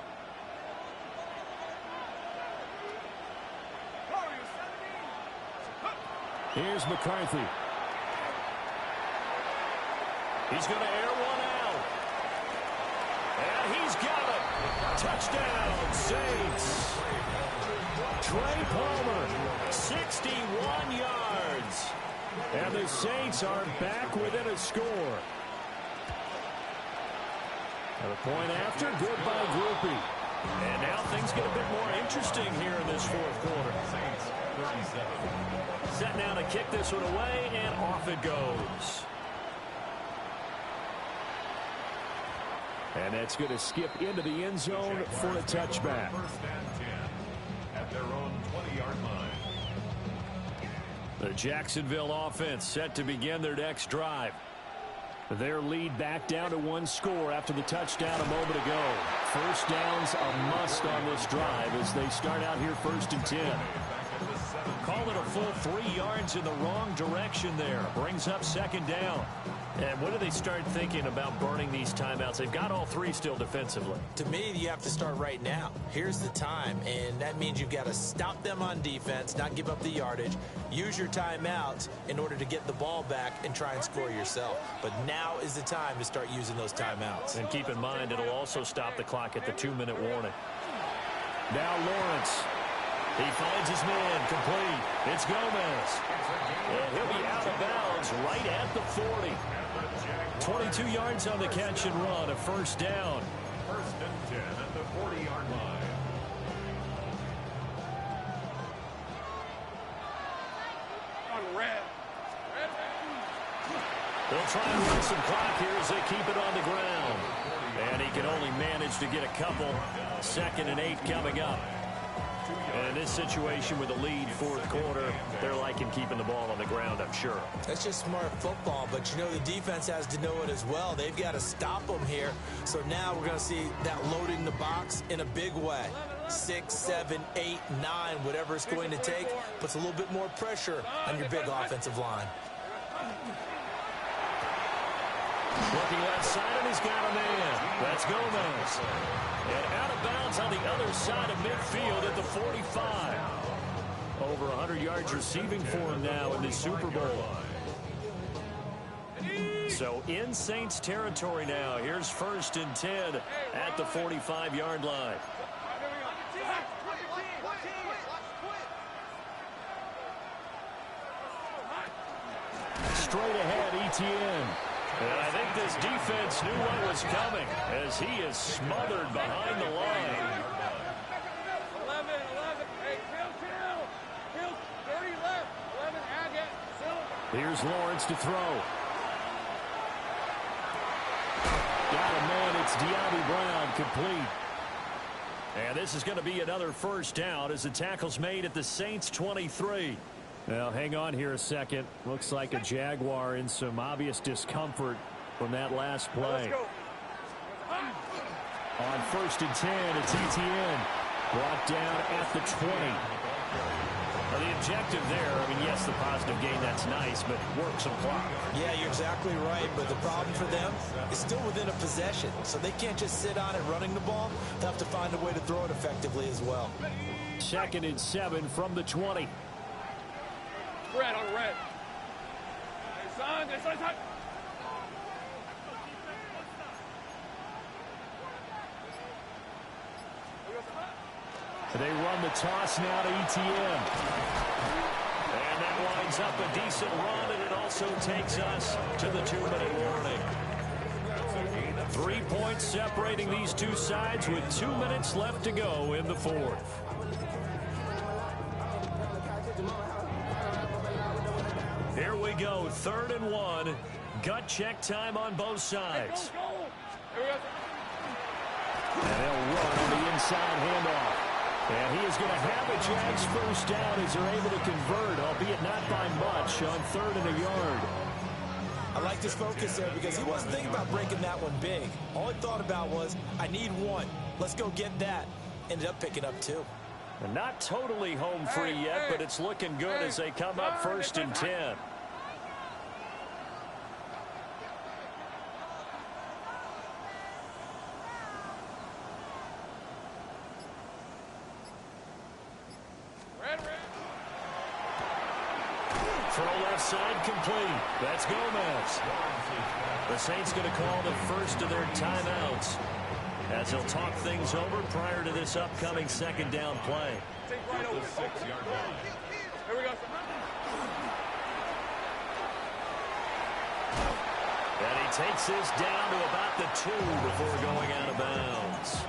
Here's McCarthy. He's going to air one out. And he's got it. Touchdown, Saints. Trey Palmer, 61 yards. And the Saints are back within a score. And a point after, good by Groupie. And now things get a bit more interesting here in this 4th quarter. Saints 37. Set now to kick this one away, and off it goes. And that's going to skip into the end zone for a touchback. 1st and 10 at their own 20-yard line. The Jacksonville offense set to begin their next drive. Their lead back down to 1 score after the touchdown a moment ago. First down's a must on this drive as they start out here 1st and 10. Call it a full 3 yards in the wrong direction there. Brings up 2nd down. And when do they start thinking about burning these timeouts? They've got all 3 still defensively. To me, you have to start right now. Here's the time, and that means you've got to stop them on defense, not give up the yardage, use your timeouts in order to get the ball back and try and score yourself. But now is the time to start using those timeouts. And keep in mind, it'll also stop the clock at the 2-minute warning. Now Lawrence. He finds his man complete. It's Gomez. And he'll be out of bounds right at the 40. 22 yards on the catch and run, a first down. 1st and 10 at the 40-yard line. On red. They'll try and run some clock here as they keep it on the ground. And he can only manage to get a couple. 2nd and 8 coming up. And in this situation with a lead 4th quarter, they're liking keeping the ball on the ground, I'm sure. That's just smart football, but you know the defense has to know it as well. They've got to stop them here. So now we're going to see that loading the box in a big way. 6, 7, 8, 9, whatever it's going to take, puts a little bit more pressure on your big offensive line. Looking left side, and he's got a man. That's Gomez. And out of bounds on the other side of midfield at the 45. Over 100 yards receiving for him now in the Super Bowl. So in Saints territory now. Here's 1st and 10 at the 45-yard line. Straight ahead, Etienne. And I think this defense knew what was coming as he is smothered behind the line. 11. Hey, kill. Kill. 30 left. 11, Agate. Here's Lawrence to throw. Got a man. It's De'Ami Brown complete. And this is going to be another first down as the tackle's made at the Saints 23. Now, hang on here a second. Looks like a Jaguar in some obvious discomfort from that last play. On 1st and 10, it's ETN. Brought down at the 20. Now, the objective there, I mean, yes, the positive gain, that's nice, but work some clock. Yeah, you're exactly right, but the problem for them is still within a possession, so they can't just sit on it running the ball. They'll have to find a way to throw it effectively as well. 2nd and 7 from the 20. Red on red. Hey, son. They run the toss now to ETN. And that winds up a decent run, and it also takes us to the 2-minute warning. 3 points separating these two sides with 2 minutes left to go in the 4th. Here we go, 3rd and 1. Gut check time on both sides. And they'll run on the inside handoff. And he is going to have a Jags first down as they're able to convert, albeit not by much, on 3rd and a yard. I like this focus there because he wasn't thinking about breaking that one big. All he thought about was, I need one. Let's go get that. Ended up picking up 2. And not totally home free yet, but it's looking good as they come up 1st and 10. Throw left side complete. That's Gomez. The Saints going to call the first of their timeouts as they'll talk things over prior to this upcoming 2nd down play. Take right over. 6-yard line. Here we go. And he takes this down to about the 2 before going out of bounds.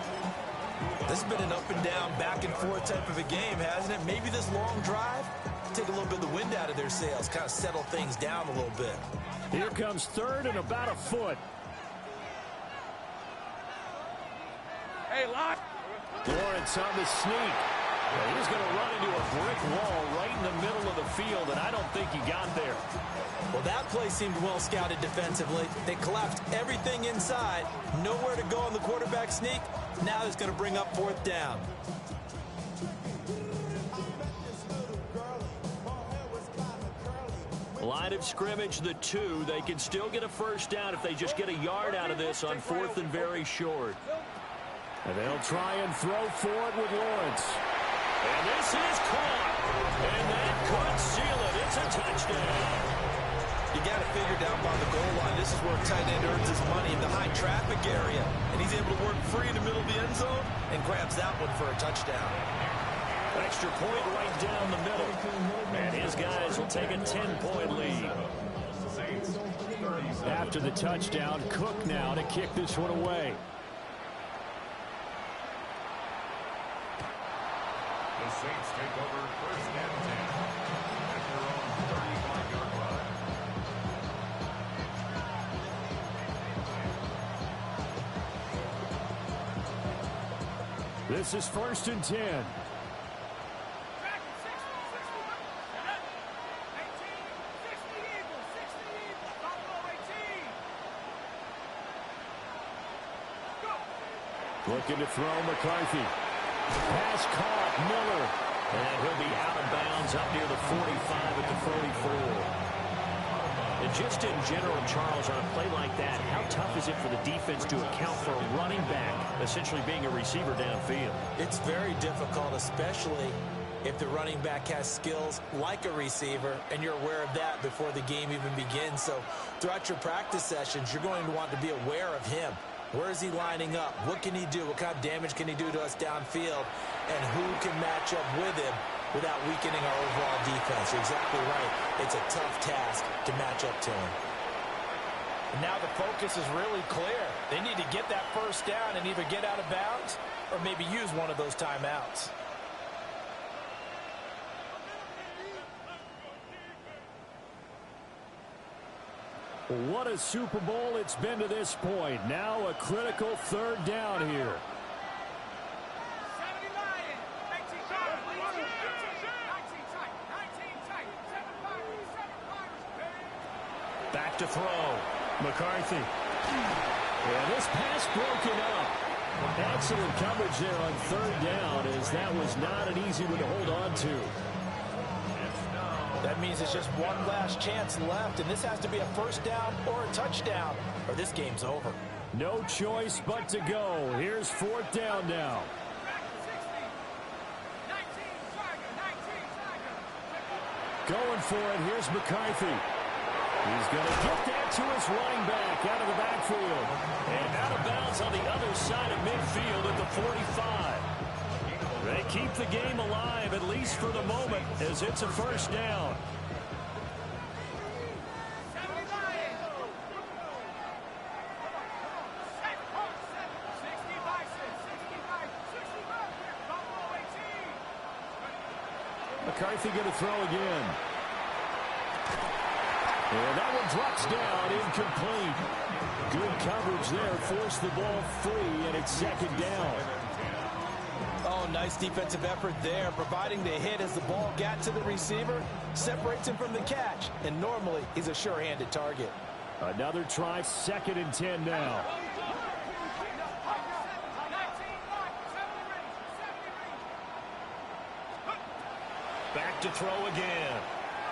This has been an up and down, back and forth type of a game, hasn't it? Maybe this long drive take a little bit of the wind out of their sails, kind of settle things down a little bit. Here comes 3rd and about a foot. Hey, lock. Lawrence on the sneak. Well, he's going to run into a brick wall right in the middle of the field, and I don't think he got there. Well, that play seemed well scouted defensively. They collapsed everything inside. Nowhere to go on the quarterback sneak. Now he's going to bring up 4th down. Line of scrimmage, the 2. They can still get a first down if they just get a yard out of this on 4th and very short. And they'll try and throw forward with Lawrence. And this is caught. And that could seal it. It's a touchdown. You got to figure down by the goal line. This is where a tight end earns his money in the high traffic area. And he's able to work free in the middle of the end zone and grabs that one for a touchdown. Extra point right down the middle. And his guys will take a 10-point lead. After the touchdown, Cook now to kick this one away. The Saints take over 1st and 10 at their own 35-yard line. This is 1st and 10. Looking to throw McCarthy. Pass caught, Miller. And he'll be out of bounds up near the 45 at the 44. And just in general, Charles, on a play like that, how tough is it for the defense to account for a running back essentially being a receiver downfield? It's very difficult, especially if the running back has skills like a receiver, and you're aware of that before the game even begins. So throughout your practice sessions, you're going to want to be aware of him. Where is he lining up? What can he do? What kind of damage can he do to us downfield? And who can match up with him without weakening our overall defense? You're exactly right. It's a tough task to match up to him. And now the focus is really clear. They need to get that first down and either get out of bounds or maybe use one of those timeouts. What a Super Bowl it's been to this point. Now a critical third down here. Back to throw. McCarthy. Yeah, this pass broken up. Excellent coverage there on third down, as that was not an easy one to hold on to. That means it's just one last chance left, and this has to be a first down or a touchdown, or this game's over. No choice but to go. Here's fourth down now. Going for it. Here's McCarthy. He's going to get that to his running back out of the backfield. And out of bounds on the other side of midfield at the 45. They keep the game alive, at least for the moment, as it's a first down. McCarthy going to throw again. And that one drops down, incomplete. Good coverage there, forced the ball free, and it's second down. Oh, nice defensive effort there, providing the hit as the ball got to the receiver, separates him from the catch, and normally he's a sure-handed target. Another try, 2nd and 10 now. Back to throw again.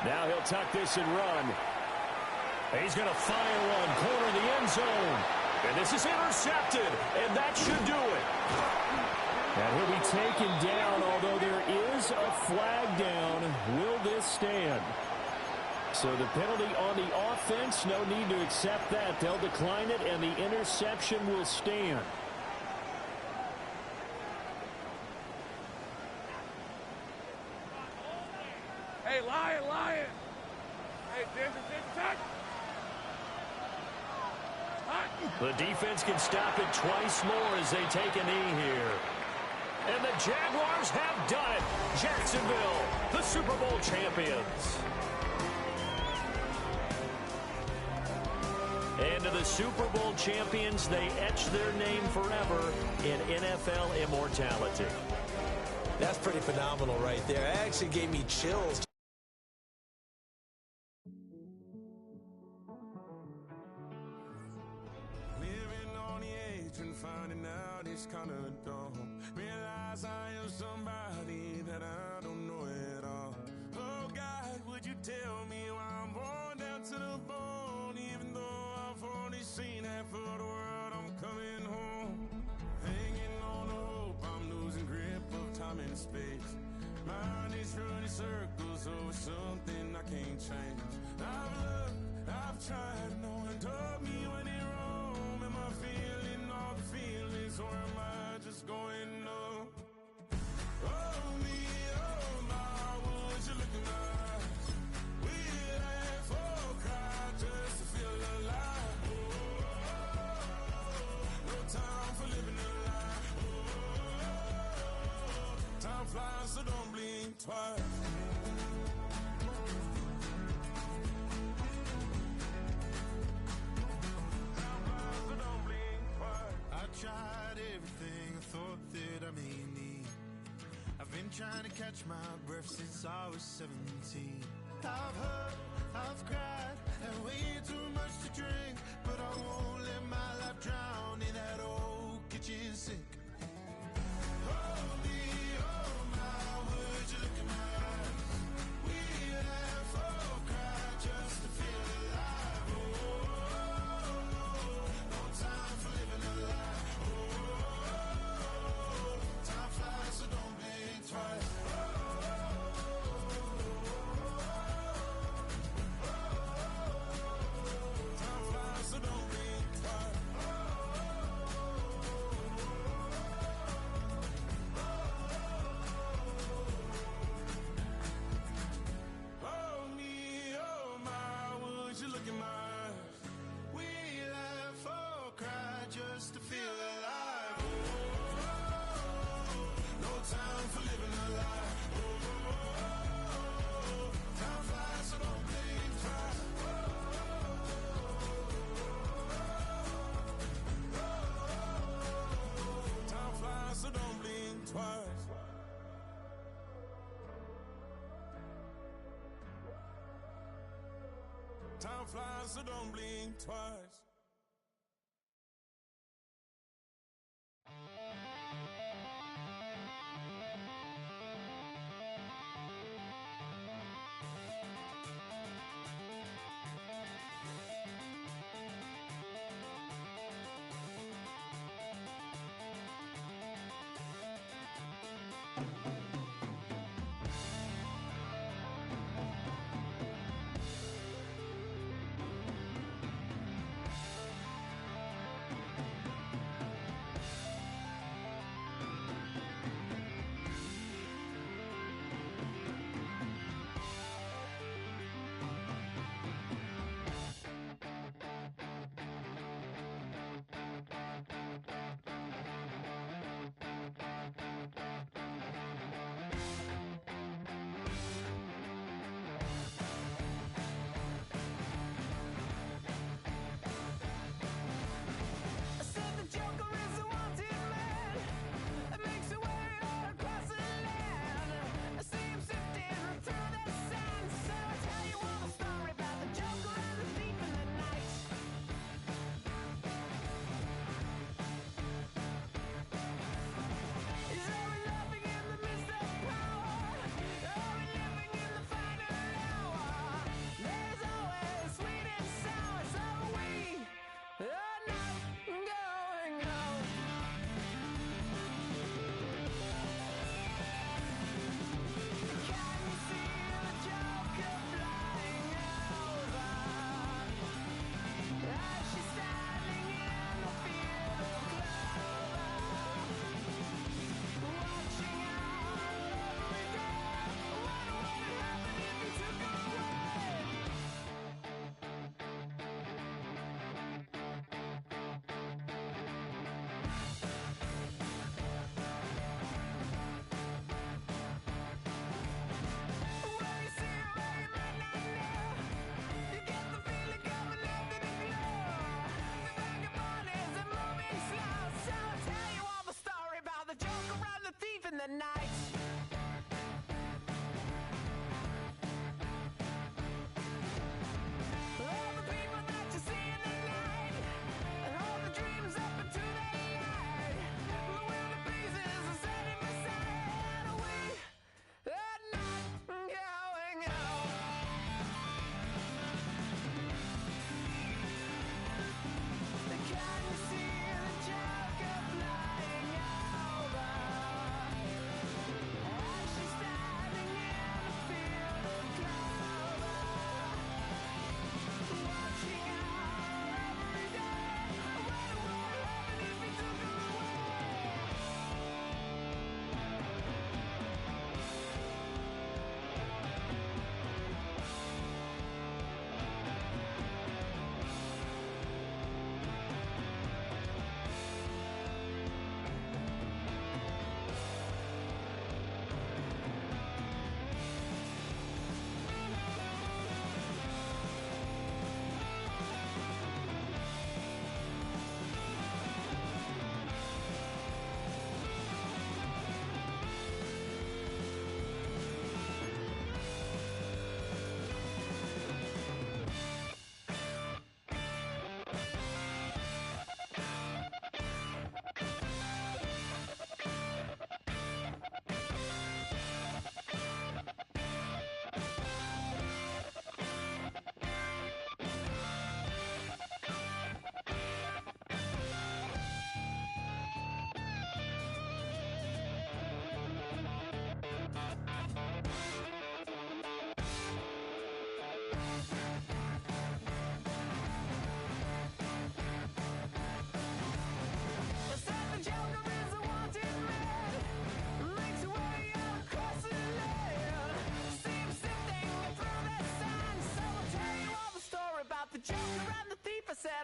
Now he'll tuck this and run. He's going to fire one, corner of the end zone. And this is intercepted, and that should do it. And he'll be taken down, although there is a flag down. Will this stand? So the penalty on the offense, no need to accept that. They'll decline it, and the interception will stand. Hey, Lion. Hey, Ginger, touch. The defense can stop it twice more as they take a knee here. And the Jaguars have done it. Jacksonville, the Super Bowl champions. And to the Super Bowl champions, they etch their name forever in NFL immortality. That's pretty phenomenal right there. It actually gave me chills. Living on the edge and finding out it's kind of dumb. Realize I am somebody that I don't know at all. Oh God, would you tell me why I'm worn down to the bone? Even though I've only seen half of the world, I'm coming home. Hanging on the hope, I'm losing grip of time and space. Mind is running circles over something I can't change. I've looked, I've tried, no one told me when it wrong. Am I feeling all the feelings, or am I just going numb? Oh me, oh my, would you look in my eyes? We'd laugh or cry just to feel alive. No time for living a lie. Time flies, so don't blink twice. I tried everything I thought that I may need. I've been trying to catch my breath since I was 17. I've hurt, I've cried, had way too much to drink, but I won't let my life drown in that old kitchen sink. Oh me, oh my, would you look in my eyes? We'd laugh or cry just to feel alive. Oh, no time for living a lie. Time flies, so don't blink twice. fly, so don't blink twice. the night. All the people that you see in the night, and all the dreams up into the light, blew into pieces and set him aside. We are not going home. Can you see the Joker flying over? And she's standing in a field of clover, watching our every day. What would happen if we took her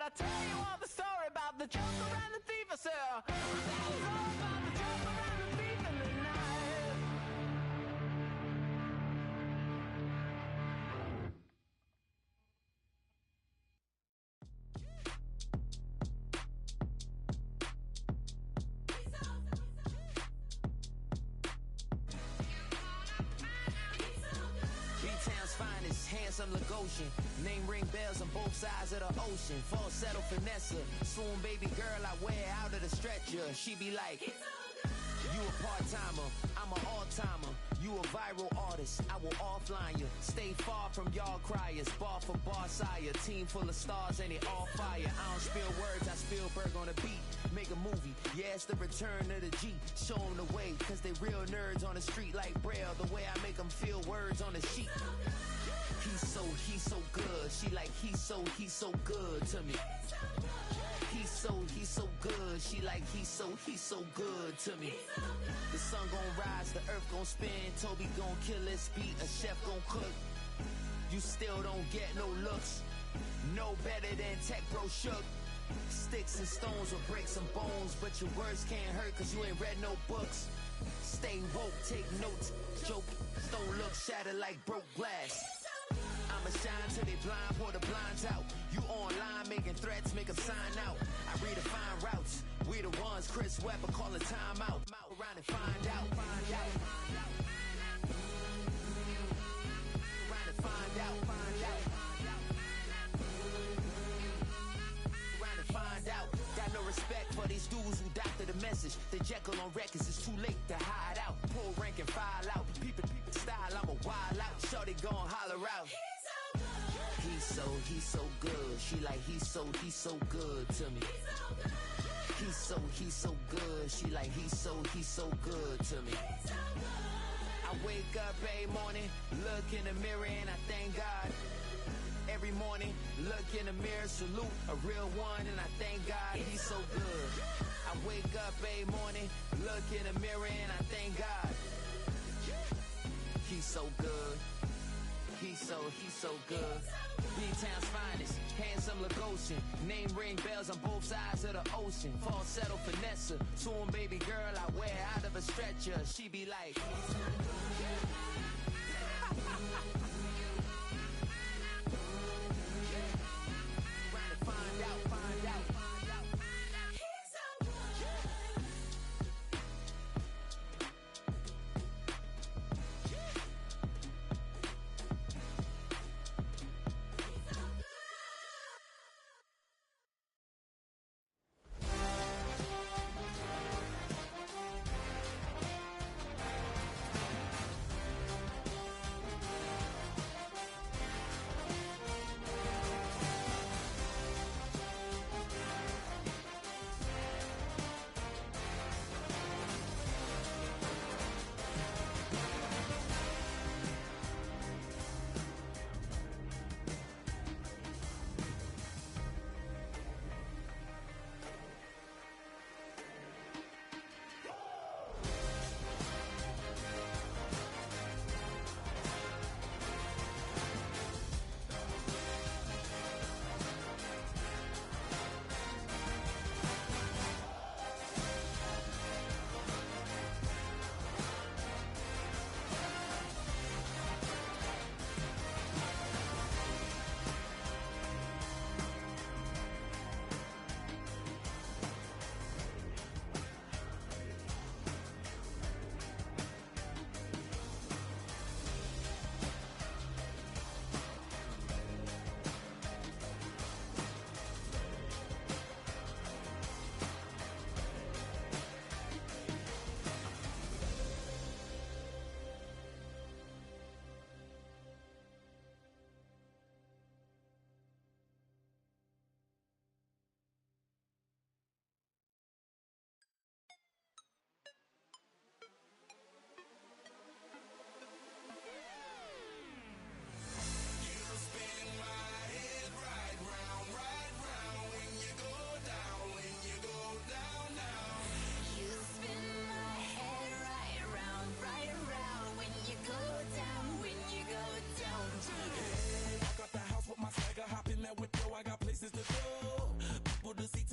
I'll tell you all the story about the Joker and the thief. I said, I'll tell you all about the Joker and the thief in the night. B-Town's finest, handsome Lagosian. Name ring bells on both sides of the ocean. Falsetto finesse. Swoon baby girl, I wear out of the stretcher. She be like, you a part-timer, I'm an all-timer. You a viral artist, I will offline you. Stay far from y'all criers. Bar for bar sire. Team full of stars and it all fire. I don't spill words, I Spielberg on the beat. Make a movie, yeah, it's the return of the G. Show them the way, cause they real nerds on the street like Braille. The way I make them feel words on the sheet. He's so good. She like, he's so good to me. He's so good. She like, he's so good to me. The sun gon' rise, the earth gon' spin. Toby gon' kill this beat, a chef gon' cook. You still don't get no looks. No better than Tech Bro Shook. Sticks and stones will break some bones, but your words can't hurt cause you ain't read no books. Stay woke, take notes, joke. Don't look shattered like broke glass. I'ma shine till they blind, pour the blinds out. You online making threats, make 'em sign out. I redefine routes. We the ones Chris Webber calling time out. Around and find out. Around and find out. Around and find out. Got no respect for these dudes who doctor the message. The Jekyll on records, it's too late to hide out. Pull rank and file out. Peep style, I'm a wild out. Shorty gon' holler out. He's so good. She like, he's so good to me. He's so good. She like, he's so good to me. I wake up every morning, look in the mirror and I thank God. Every morning, look in the mirror, salute a real one and I thank God he's so good. I wake up every morning, look in the mirror and I thank God. He's so good. He's so good. B-Town's finest, handsome Lagosian. Name ring bells on both sides of the ocean. Falsetto finesse, swoon baby girl, I wear out of a stretcher. She be like, trying to find out.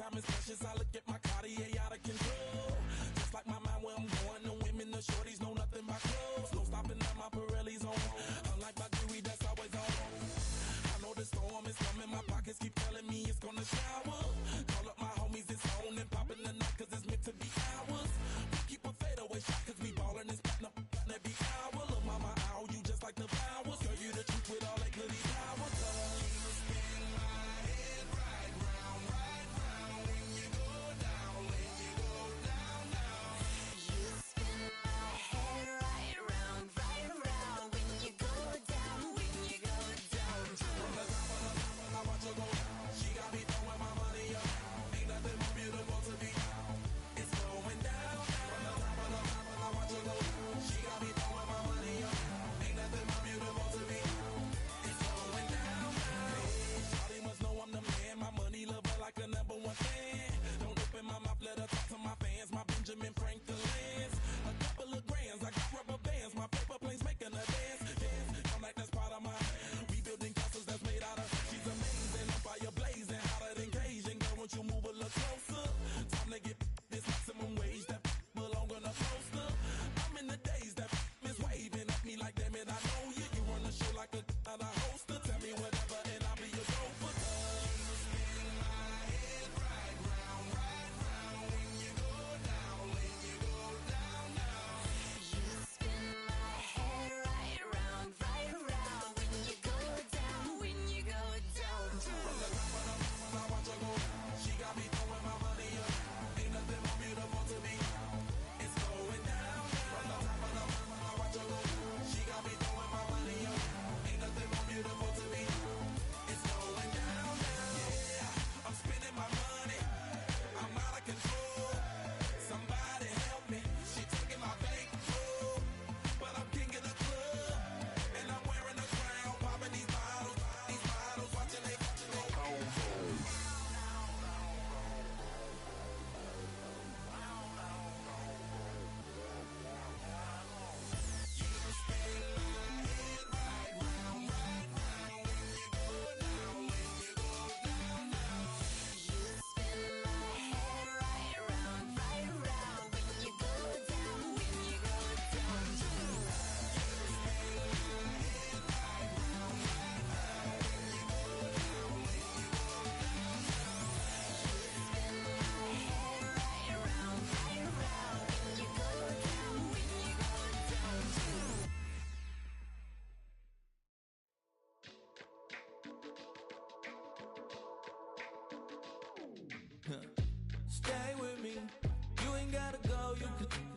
time is precious. I look at my Cartier out of control. Just like my mind where I'm going. The women, the shorties know nothing but clothes. No stopping at my Pirelli's on. Unlike my jewelry that's always on. I know the storm is coming. My pockets keep telling me it's gonna shower. Call up my homies, it's on and popping the night cause it's meant to be ours. We keep a fadeaway shot cause we ballin' and spittin' up every hour. Look mama, ow, you just like the flowers. Girl, you the truth with all that goody power. Benjamin Franklin's. A couple of grands, I got rubber bands. My paper planes making a dance. Yes, I'm like that's part of my. We building castles that's made out of. She's amazing, on fire blazing, hotter than Cajun. Girl, won't you move a little closer? Time to get this maximum wage that belong on a poster. I'm in the days that is waving at me like, damn it, I know you. You run the show like a hoster. Tell me whatever and I'll be your gopher. You spin my head right round when you go down, when you go down, down. You spin my head right round when you go down, when you go down. From the top of the mountain, I watch her go. She got me throwing my money up. Ain't nothing more beautiful to me. It's going down. From the top of the mountain, I watch her go. She got me throwing my money up. Ain't nothing more beautiful to me. It's going down, down. Yeah, I'm spending my money. I'm out of control. Somebody help me. She taking my bankroll, but I'm king of the club, and I'm wearing a crown, popping these bottles, watching they go. Stay with me. You ain't gotta go. You can